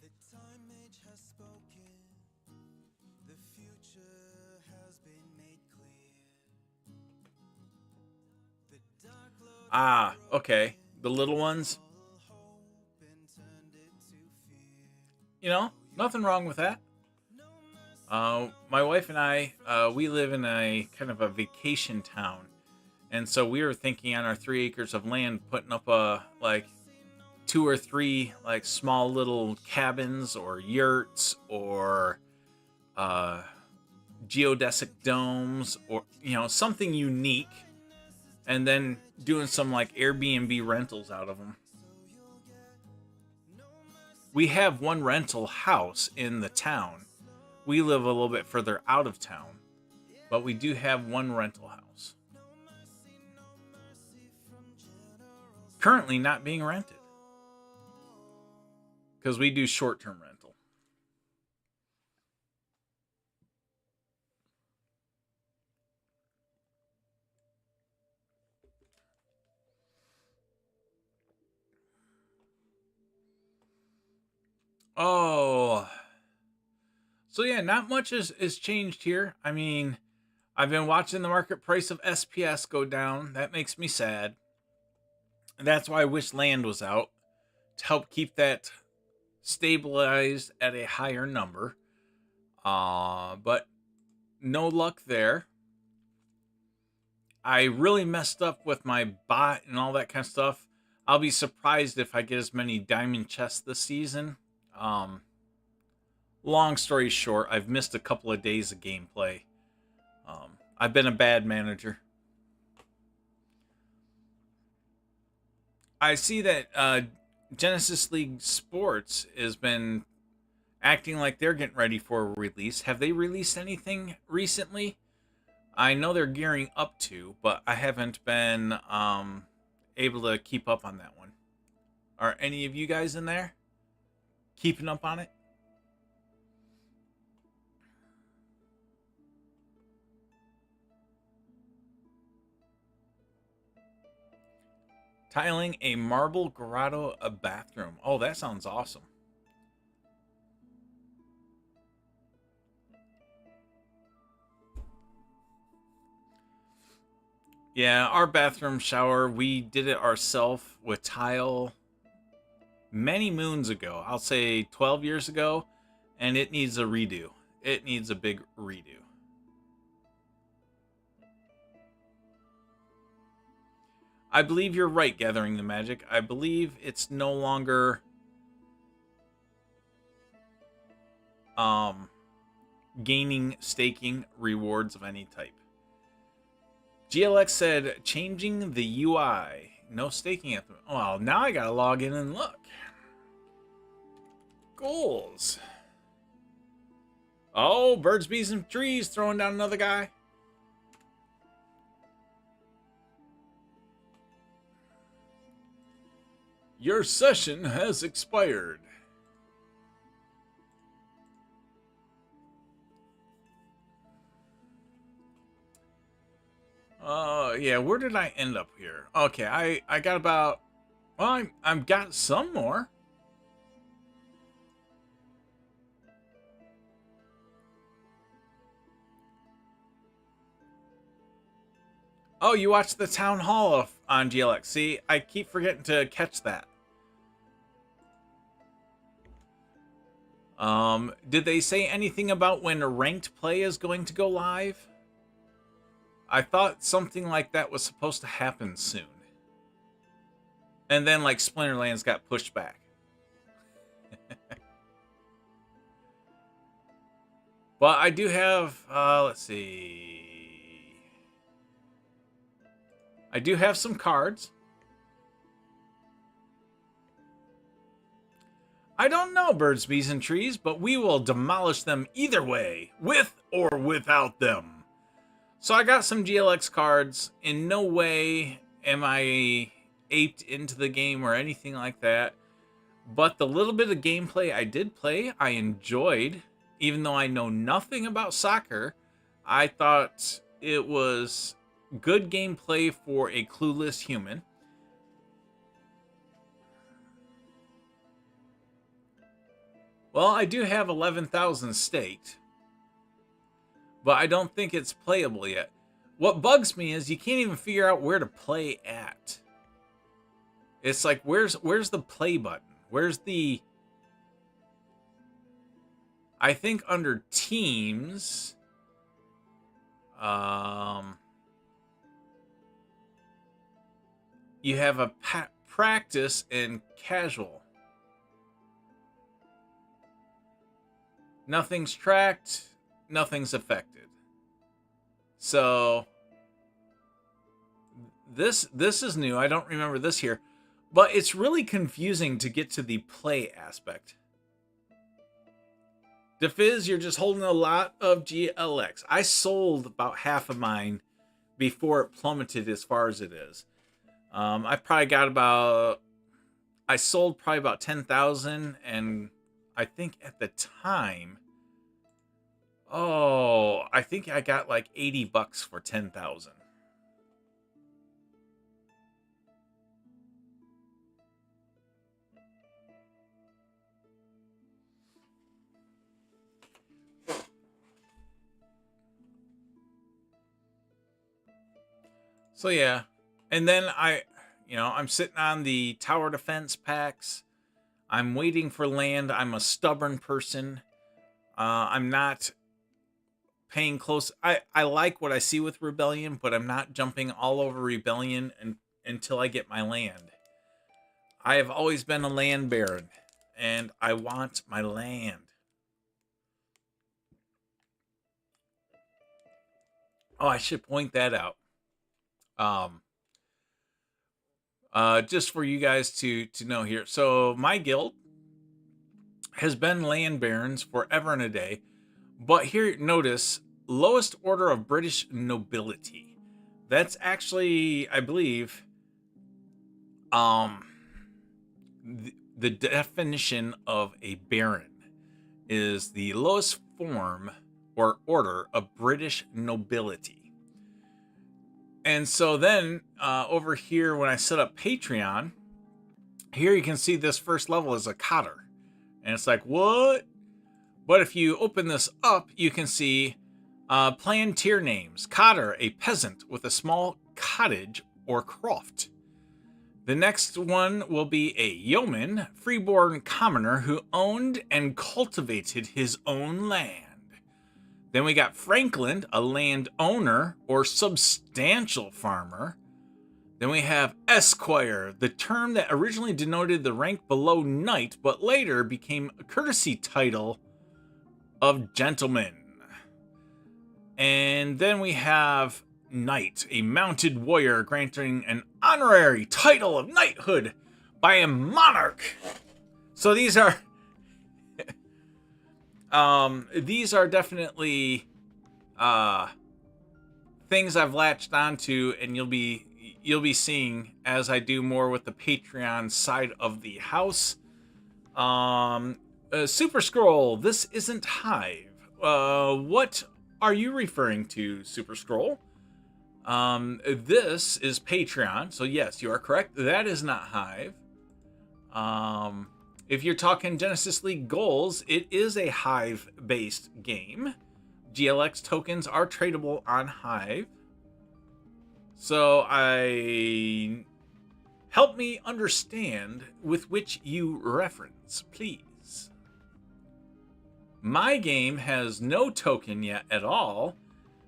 The time age has spoken. The future has been made clear. Okay. The little ones. You know, nothing wrong with that. My wife and I, we live in a kind of a vacation town. And so we were thinking on our 3 acres of land, putting up like 2 or 3 like small little cabins or yurts or geodesic domes, or something unique, and then doing some like Airbnb rentals out of them. We have one rental house in the town. We live a little bit further out of town, but we do have one rental house. Currently not being rented, because we do short-term rental. Oh, so yeah, not much is changed here. I mean, I've been watching the market price of SPS go down. That makes me sad. And that's why I wish land was out, to help keep that stabilized at a higher number. But no luck there. I really messed up with my bot and all that kind of stuff. I'll be surprised if I get as many diamond chests this season. Long story short, I've missed a couple of days of gameplay. I've been a bad manager. I see that Genesis League Sports has been acting like they're getting ready for a release. Have they released anything recently? I know they're gearing up to, but I haven't been able to keep up on that one. Are any of you guys in there keeping up on it? Tiling a marble grotto a bathroom. Oh, that sounds awesome. Yeah, our bathroom shower, we did it ourselves with tile many moons ago. I'll say 12 years ago, and it needs a redo. It needs a big redo. I believe you're right, Gathering the Magic. I believe it's no longer gaining staking rewards of any type. GLX said, changing the UI. No staking at the... Well, now I gotta log in and look. goals. Oh, birds, bees, and trees throwing down another guy. Your session has expired. Yeah, where did I end up here? Okay, I got about, well, I've got some more. Oh, you watched the town hall on GLX. See, I keep forgetting to catch that. Did they say anything about when ranked play is going to go live? I thought something like that was supposed to happen soon. And then, like, Splinterlands got pushed back. But I do have, let's see. I do have some cards. I don't know, birds, bees, and trees, but we will demolish them either way, with or without them. So I got some GLX cards. In no way am I aped into the game or anything like that. But the little bit of gameplay I did play, I enjoyed. Even though I know nothing about soccer, I thought it was good gameplay for a clueless human. Well, I do have 11,000 staked, but I don't think it's playable yet. What bugs me is you can't even figure out where to play at. It's like, where's the play button? Where's the... I think under teams, you have a practice and casual. Nothing's tracked, nothing's affected. So this is new. I don't remember this here, but it's really confusing to get to the play aspect. Defiz, you're just holding a lot of GLX. I sold about half of mine before it plummeted as far as it is. I probably got about... I sold probably about 10,000, and I think at the time... Oh, I think I got like 80 bucks for 10,000. So yeah, and then I'm sitting on the tower defense packs. I'm waiting for land. I'm a stubborn person. I'm not paying close. I like what I see with Rebellion, but I'm not jumping all over Rebellion until I get my land. I have always been a land baron, and I want my land. Oh, I should point that out. Just for you guys to know here. So my guild has been land barons forever and a day, but here, notice, lowest order of British nobility. That's actually, I believe, the definition of a baron is the lowest form or order of British nobility. And so then over here, when I set up Patreon, here you can see this first level is a cotter. And it's like, what? But if you open this up, you can see planned tier names. Cotter, a peasant with a small cottage or croft. The next one will be a yeoman, freeborn commoner who owned and cultivated his own land. Then we got Franklin, a landowner or substantial farmer. Then we have Esquire, the term that originally denoted the rank below knight, but later became a courtesy title of gentleman. And then we have Knight, a mounted warrior granting an honorary title of knighthood by a monarch. So these are... These are definitely things I've latched onto, and you'll be seeing as I do more with the Patreon side of the house. Super Scroll, this isn't Hive. What are you referring to, Super Scroll? This is Patreon, so yes, you are correct. That is not Hive. If you're talking Genesis League goals, it is a Hive-based game. GLX tokens are tradable on Hive. So help me understand with which you reference, please. My game has no token yet at all,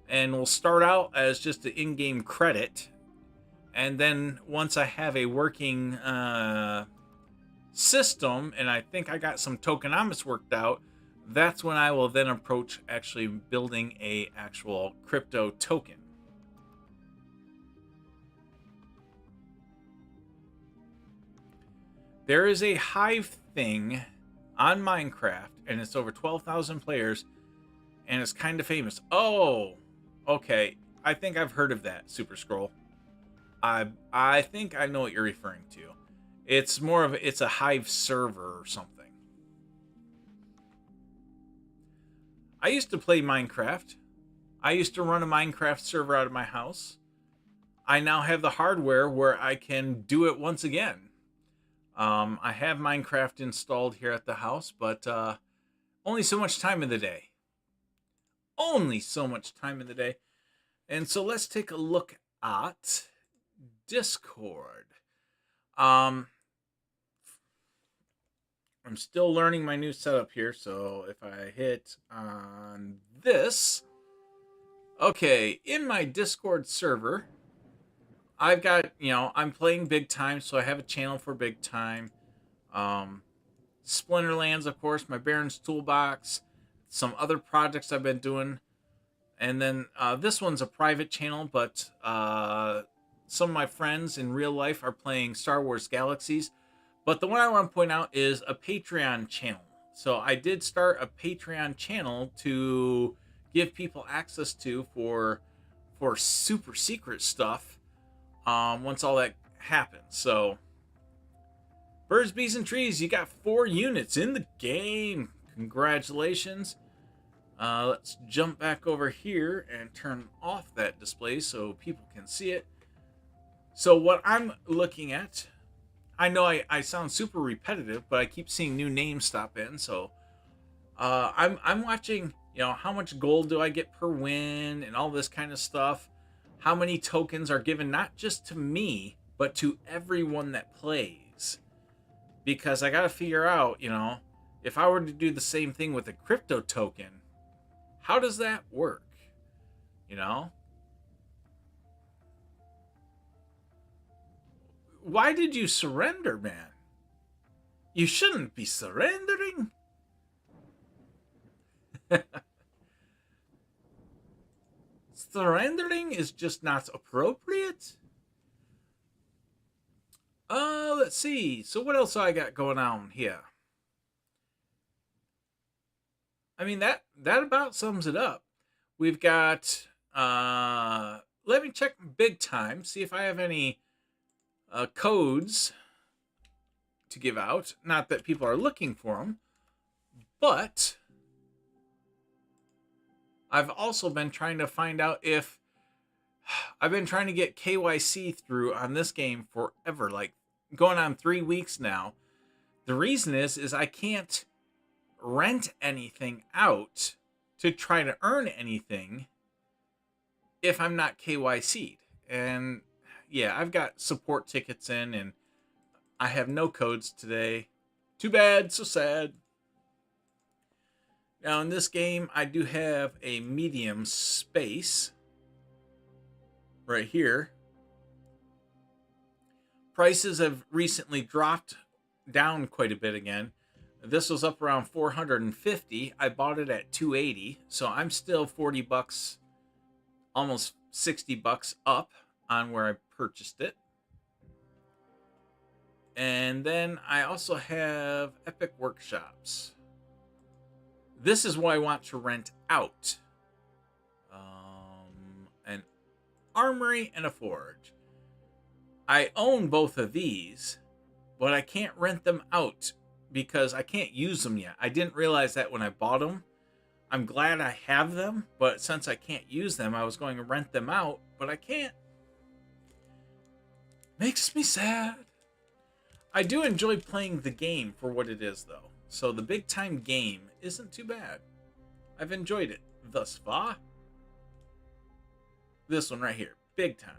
and will start out as just an in-game credit. And then once I have a working system, and I think I got some tokenomics worked out, that's when I will then approach actually building a actual crypto token. There is a Hive thing on Minecraft, and it's over 12,000 players, and it's kind of famous. Oh, okay. I think I've heard of that, Super Scroll. I think I know what you're referring to. It's more of it's a Hive server or something. I used to play Minecraft. I used to run a Minecraft server out of my house. I now have the hardware where I can do it once again. I have Minecraft installed here at the house, but only so much time in the day. Only so much time in the day. And so let's take a look at Discord. I'm still learning my new setup here, so if I hit on this, okay, in my Discord server, I've got, I'm playing Big Time, so I have a channel for Big Time. Splinterlands, of course, my Barons Toolbox, some other projects I've been doing. And then this one's a private channel, but some of my friends in real life are playing Star Wars Galaxies. But the one I want to point out is a Patreon channel. So I did start a Patreon channel to give people access to for super secret stuff once all that happens. So Birds, Bees, and Trees, you got 4 units in the game. Congratulations. Let's jump back over here and turn off that display so people can see it. So what I'm looking at, I know I sound super repetitive, but I keep seeing new names stop in. So I'm watching, how much gold do I get per win and all this kind of stuff. How many tokens are given not just to me, but to everyone that plays. Because I got to figure out, if I were to do the same thing with a crypto token, how does that work? Why did you surrender, man? You shouldn't be surrendering. Surrendering is just not appropriate. Let's see. So what else I got going on here? I mean, that about sums it up. We've got, let me check Big Time, see if I have any codes to give out. Not that people are looking for them, but I've also been trying to find out if I've been trying to get KYC through on this game forever, like going on 3 weeks now. The reason is I can't rent anything out to try to earn anything if I'm not KYC'd. And yeah, I've got support tickets in and I have no codes today. Too bad, so sad. Now in this game, I do have a medium space right here. Prices have recently dropped down quite a bit again. This was up around 450. I bought it at 280, so I'm still 40 bucks, almost 60 bucks up on where I purchased it. And then I also have Epic Workshops. This is what I want to rent out. An armory and a forge. I own both of these, but I can't rent them out because I can't use them yet. I didn't realize that when I bought them. I'm glad I have them, but since I can't use them, I was going to rent them out, but I can't. Makes me sad. I do enjoy playing the game for what it is, though. So the big time game isn't too bad. I've enjoyed it thus far. This one right here, big time.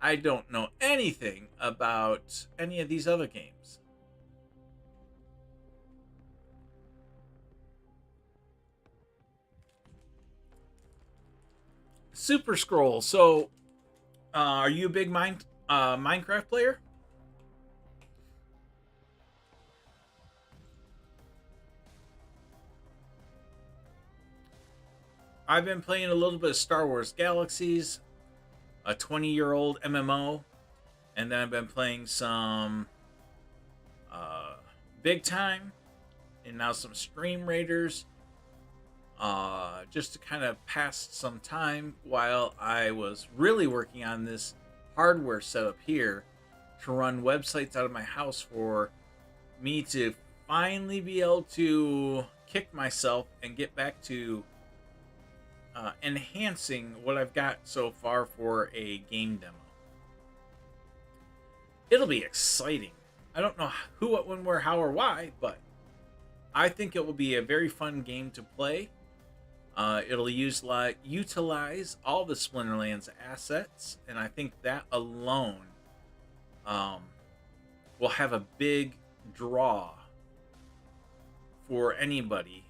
I don't know anything about any of these other games. Super Scroll. So, are you a big Minecraft player? I've been playing a little bit of Star Wars Galaxies, a 20-year-old MMO, and then I've been playing some Big Time, and now some Stream Raiders, just to kind of pass some time while I was really working on this hardware setup here to run websites out of my house for me to finally be able to kick myself and get back to enhancing what I've got so far for a game demo. It'll be exciting. I don't know who, what, when, where, how, or why, but I think it will be a very fun game to play. It'll utilize all the Splinterlands assets, and I think that alone will have a big draw for anybody.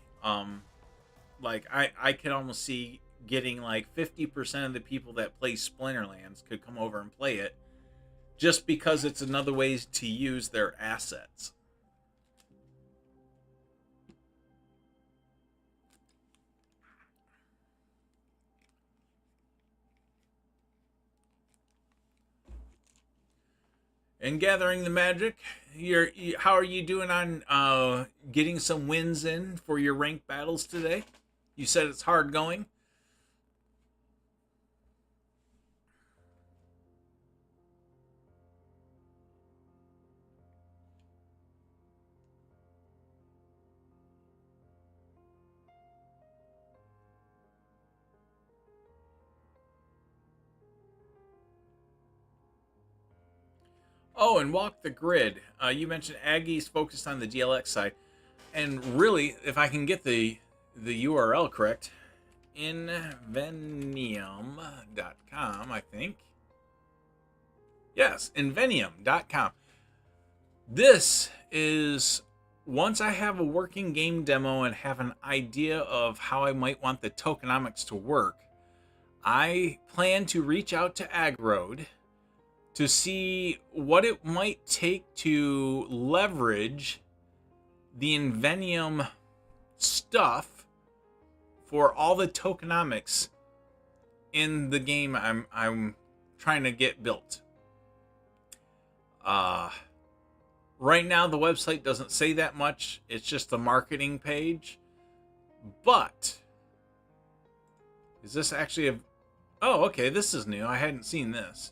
Like I could almost see getting like 50% of the people that play Splinterlands could come over and play it, just because it's another way to use their assets. And gathering the magic, how are you doing on getting some wins in for your ranked battles today? You said it's hard going. Oh, and Walk the Grid. You mentioned Aggie's focused on the DLX side. And really, if I can get the URL correct, invenium.com, I think. Yes, invenium.com. This is, once I have a working game demo and have an idea of how I might want the tokenomics to work, I plan to reach out to Agrode to see what it might take to leverage the Invenium stuff for all the tokenomics in the game I'm trying to get built. Right now the website doesn't say that much. It's just a marketing page. But is this actually a... Oh, okay, this is new. I hadn't seen this.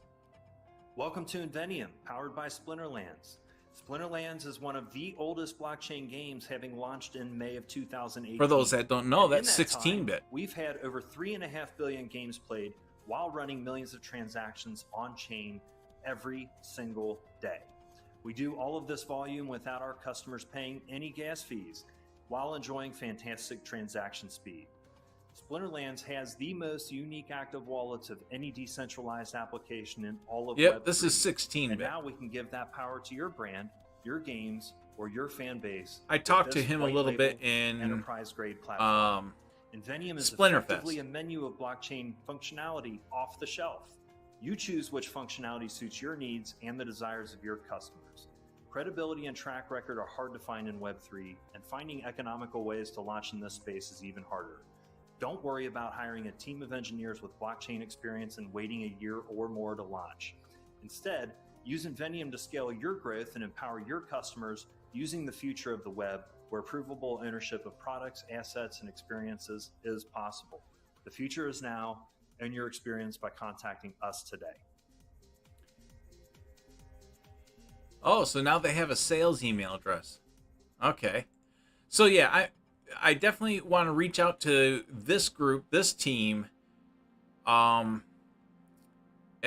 Welcome to Invenium, powered by Splinterlands. Splinterlands is one of the oldest blockchain games, having launched in May of 2018. For those that don't know, that's 16-bit. We've had over 3.5 billion games played while running millions of transactions on-chain every single day. We do all of this volume without our customers paying any gas fees, while enjoying fantastic transaction speed. Splinterlands has the most unique active wallets of any decentralized application in all of Web3. Web3. This is 16-bit. And now we can give that power to your brand, your games, or your fan base. I talked to him a little bit in enterprise-grade platform. Invenium is effectively a menu of blockchain functionality off the shelf. You choose which functionality suits your needs and the desires of your customers. Credibility and track record are hard to find in Web3, and finding economical ways to launch in this space is even harder. Don't worry about hiring a team of engineers with blockchain experience and waiting a year or more to launch. Instead, use Invenium to scale your growth and empower your customers using the future of the web where provable ownership of products, assets, and experiences is possible. The future is now. Own your experience by contacting us today. Oh, so now they have a sales email address. Okay. So yeah, I definitely want to reach out to this group, this team, as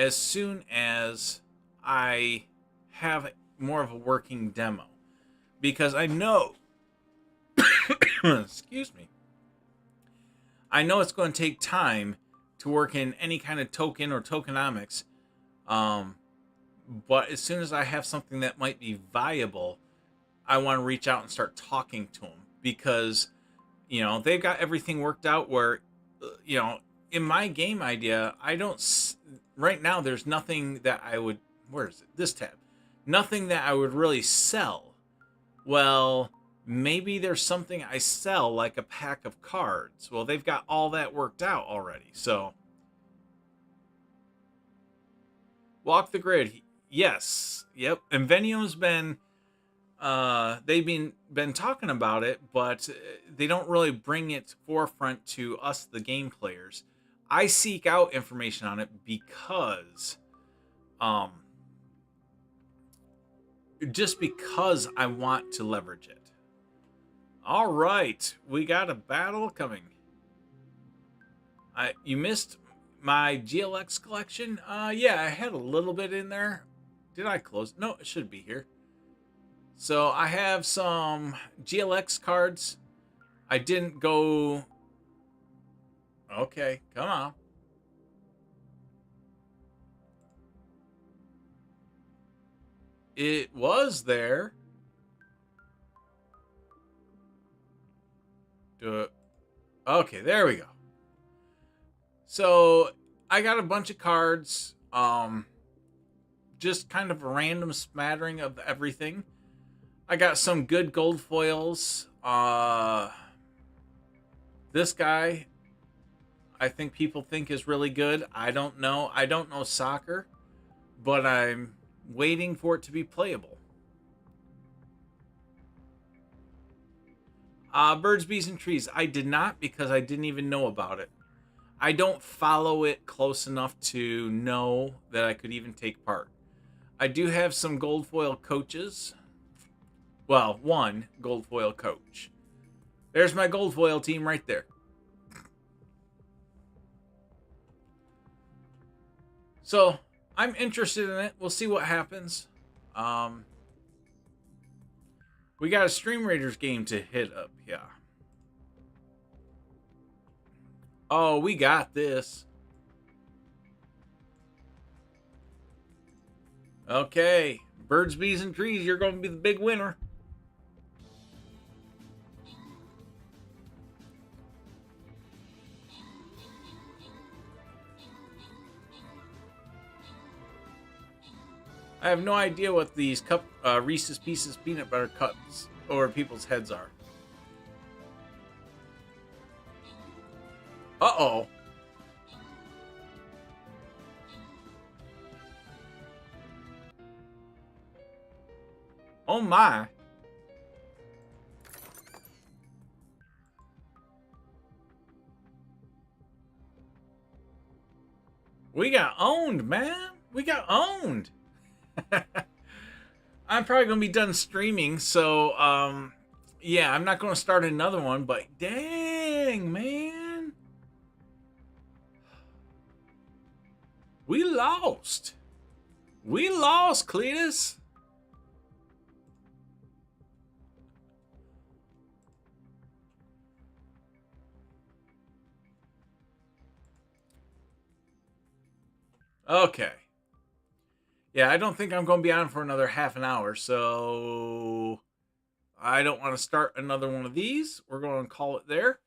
soon as I have more of a working demo, because I know, excuse me, I know it's going to take time to work in any kind of token or tokenomics, but as soon as I have something that might be viable, I want to reach out and start talking to them, because, you know, they've got everything worked out where, you know, in my game idea, I don't, right now, there's nothing that I would, where is it? This tab. Nothing that I would really sell. Well, maybe there's something I sell, like a pack of cards. Well, they've got all that worked out already, so. Walk the grid. Yes. Yep. And Venium's been, they've been talking about it, but they don't really bring it forefront to us, the game players. I seek out information on it because, just because I want to leverage it. All right, we got a battle coming. You missed my GLX collection? Yeah, I had a little bit in there. Did I close? No, it should be here. So I have some GLX cards. I didn't go... Okay, come on. It was there. Okay, there we go. So I got a bunch of cards. Just kind of a random smattering of everything. I got some good gold foils. This guy, I think people think is really good. I don't know. I don't know soccer, but I'm waiting for it to be playable. Birds, Bees, and Trees. I did not, because I didn't even know about it. I don't follow it close enough to know that I could even take part. I do have some gold foil coaches. Well, one gold foil coach. There's my gold foil team right there. So, I'm interested in it. We'll see what happens. We got a Stream Raiders game to hit up, yeah. Oh, we got this. Okay, Birds, Bees, and Trees, you're going to be the big winner. I have no idea what these Reese's Pieces peanut butter cups over people's heads are. Uh-oh. Oh my. We got owned, man. We got owned. I'm probably going to be done streaming, so, yeah, I'm not going to start another one, but dang, man. We lost. We lost, Cletus. Okay. Yeah, I don't think I'm going to be on for another half an hour, so I don't want to start another one of these. We're going to call it there.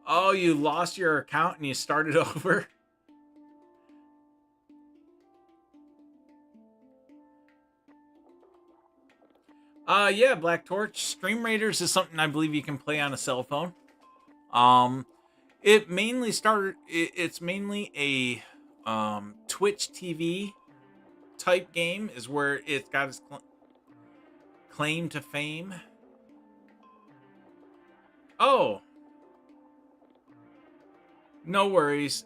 Oh, you lost your account and you started over? Yeah, Black Torch. Stream Raiders is something I believe you can play on a cell phone. It mainly started, it's mainly a Twitch TV type game is where it's got its claim to fame. Oh, no worries,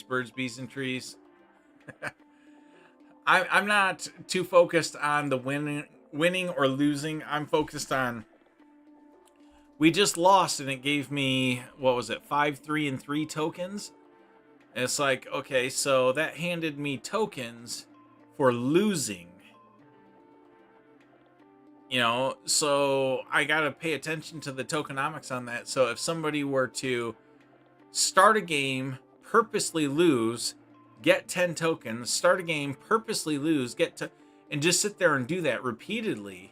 birds, bees, and trees. I'm not too focused on the winning or losing. I'm focused on, we just lost and it gave me, what was it, 5, 3, and 3 tokens. And it's like, okay, so that handed me tokens for losing. You know, so I gotta pay attention to the tokenomics on that. So if somebody were to start a game, purposely lose, get 10 tokens, start a game, purposely lose, and just sit there and do that repeatedly,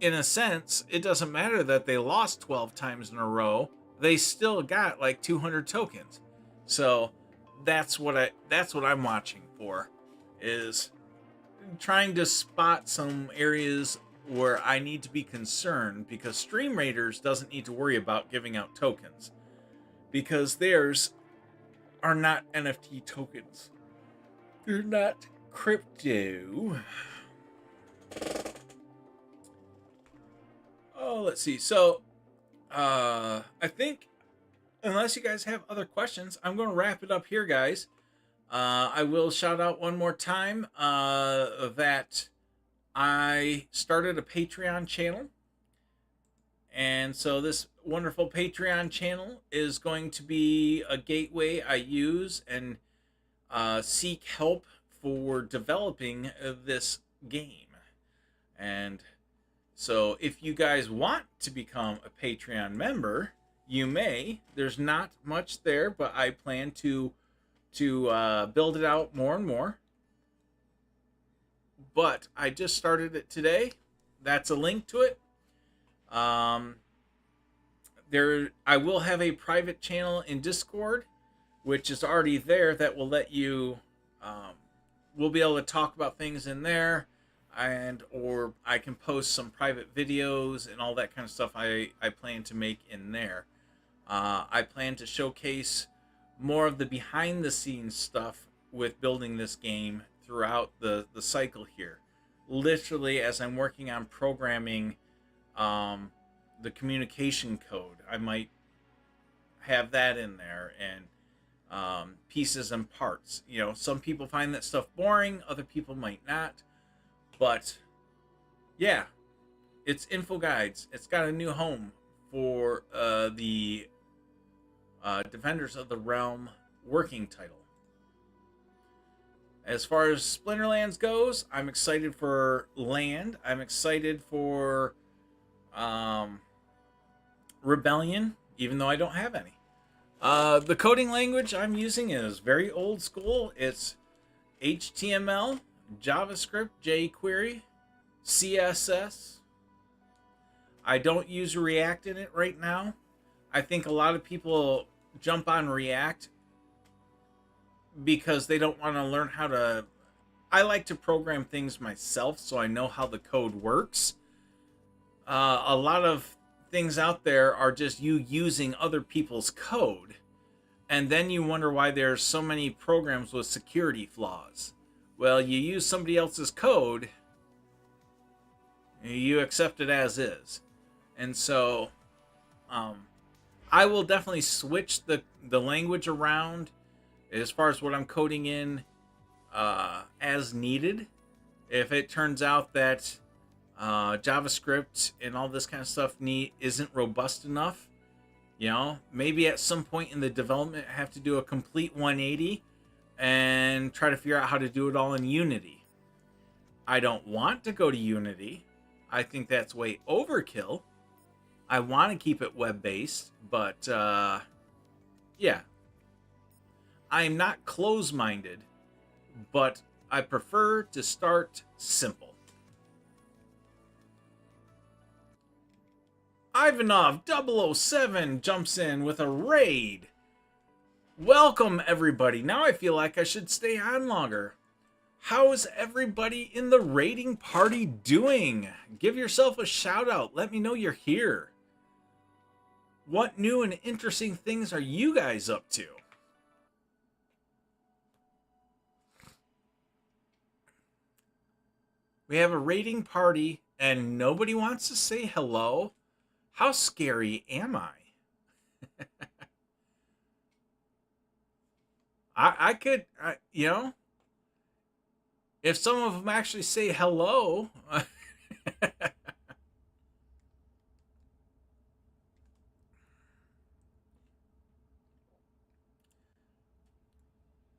in a sense, it doesn't matter that they lost 12 times in a row. They still got like 200 tokens. So that's what I'm watching for, is trying to spot some areas where I need to be concerned, because Stream Raiders doesn't need to worry about giving out tokens, because theirs are not NFT tokens. They're not crypto. Oh, let's see. So, I think, unless you guys have other questions, I'm going to wrap it up here, guys. I will shout out one more time that I started a Patreon channel. And so this wonderful Patreon channel is going to be a gateway I use and seek help for developing this game. And so if you guys want to become a Patreon member, you may. There's not much there, but I plan to build it out more and more. But I just started it today. That's a link to it. I will have a private channel in Discord, which is already there, that will let you, we'll be able to talk about things in there, or I can post some private videos and all that kind of stuff I plan to make in there. I plan to showcase more of the behind the scenes stuff with building this game throughout the cycle here. Literally, as I'm working on programming the communication code, I might have that in there, and pieces and parts. You know, some people find that stuff boring, other people might not. But yeah, it's nfoGuides. It's got a new home for the Defenders of the Realm working title. As far as Splinterlands goes, I'm excited for Land. I'm excited for Rebellion, even though I don't have any. The coding language I'm using is very old school. It's HTML, JavaScript, jQuery, CSS. I don't use React in it right now. I think a lot of people jump on React because they don't want to learn how to... I like to program things myself, so I know how the code works. A lot of things out there are just you using other people's code, and then you wonder why there's so many programs with security flaws. Well, you use somebody else's code, you accept it as is. And so I will definitely switch the language around as far as what I'm coding in as needed. If it turns out that JavaScript and all this kind of stuff isn't robust enough, you know, maybe at some point in the development I have to do a complete 180 and try to figure out how to do it all in Unity. I don't want to go to Unity. I think that's way overkill. I want to keep it web-based, but yeah. I'm not close-minded, but I prefer to start simple. Ivanov 007 jumps in with a raid. Welcome, everybody. Now I feel like I should stay on longer. How is everybody in the raiding party doing? Give yourself a shout out. Let me know you're here. What new and interesting things are you guys up to? We have a raiding party and nobody wants to say hello? How scary am I? I could, you know, if some of them actually say hello.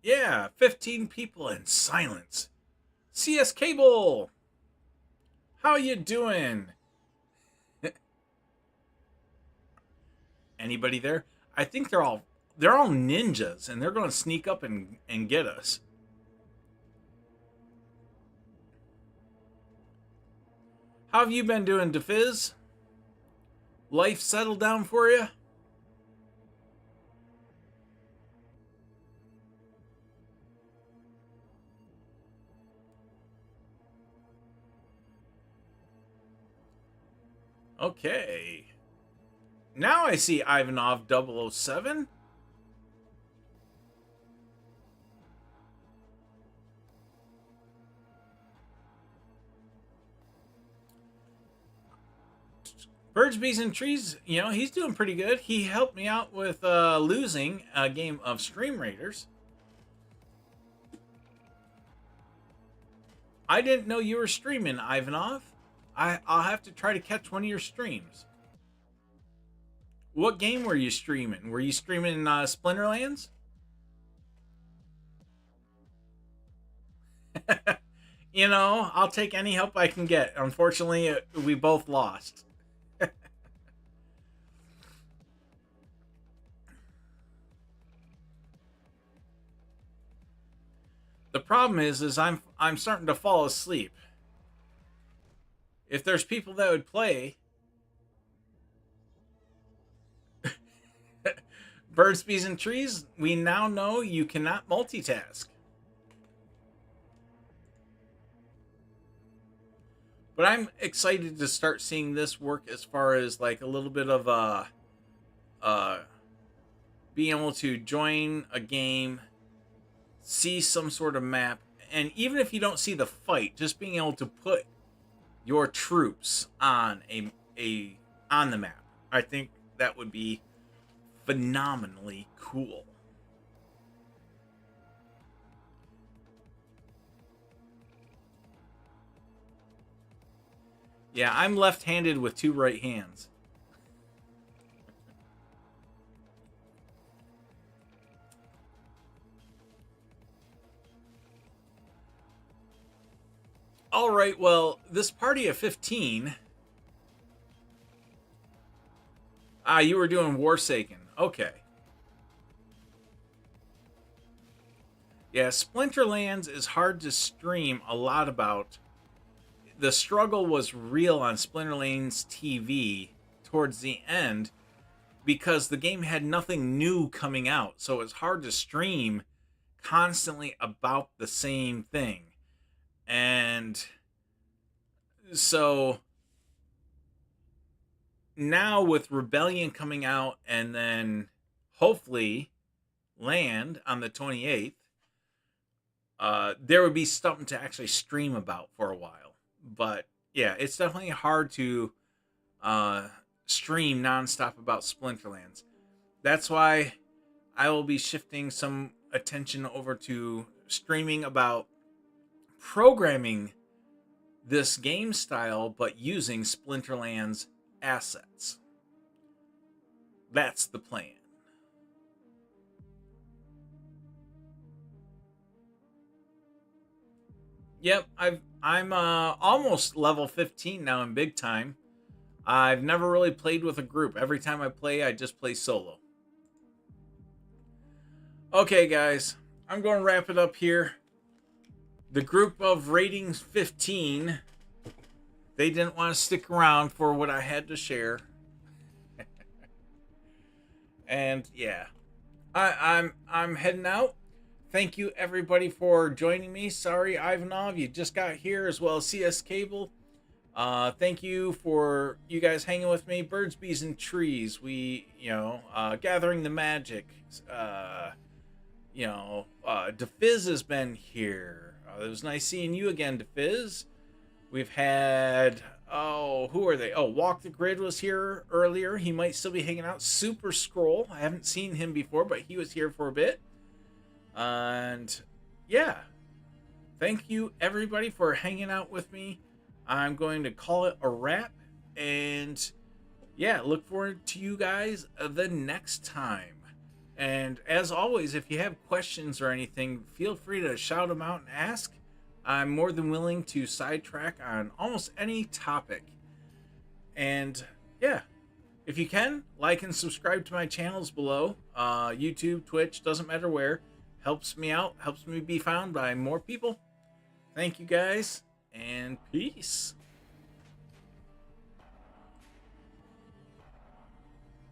Yeah, 15 people in silence. CS Cable, how you doing? Anybody there? I think they're all ninjas and they're going to sneak up and get us. How have you been doing, DeFizz? Life settled down for you? Okay. Now I see Ivanov 007. Birds, Bees, and Trees, he's doing pretty good. He helped me out with losing a game of Stream Raiders. I didn't know you were streaming, Ivanov. I'll have to try to catch one of your streams. What game were you streaming? Were you streaming Splinterlands? I'll take any help I can get. Unfortunately, we both lost. The problem is I'm starting to fall asleep. If there's people that would play, Birds, Bees, and Trees, we now know you cannot multitask. But I'm excited to start seeing this work as far as like a little bit of being able to join a game, see some sort of map, and even if you don't see the fight, just being able to put your troops on on the map. I think that would be phenomenally cool. Yeah, I'm left-handed with two right hands. All right, well, this party of 15. You were doing Warsaken. Okay. Yeah, Splinterlands is hard to stream a lot about. The struggle was real on Splinterlands TV towards the end because the game had nothing new coming out. So it's hard to stream constantly about the same thing. And so now with Rebellion coming out and then hopefully Land on the 28th, there would be something to actually stream about for a while. But yeah, it's definitely hard to stream nonstop about Splinterlands. That's why I will be shifting some attention over to streaming about programming this game style, but using Splinterlands assets. That's the plan. Yep, I'm almost level 15 now in big time. I've never really played with a group. Every time I play, I just play solo. Okay, guys, I'm going to wrap it up here. The group of ratings 15, they didn't want to stick around for what I had to share. And yeah, I'm heading out. Thank you everybody for joining me. Sorry, Ivanov, you just got here, as well as CS Cable. Thank you for you guys hanging with me. Birds, Bees, and Trees. We, gathering the magic. DeFizz has been here. It was nice seeing you again, DeFizz. We've had, oh, who are they? Oh, Walk the Grid was here earlier. He might still be hanging out. Super Scroll. I haven't seen him before, but he was here for a bit. And yeah, thank you everybody for hanging out with me. I'm going to call it a wrap. And yeah, look forward to you guys the next time. And as always, if you have questions or anything, feel free to shout them out and ask. I'm more than willing to sidetrack on almost any topic. And yeah, if you can, like and subscribe to my channels below. YouTube, Twitch, doesn't matter where. Helps me out, helps me be found by more people. Thank you guys, and peace.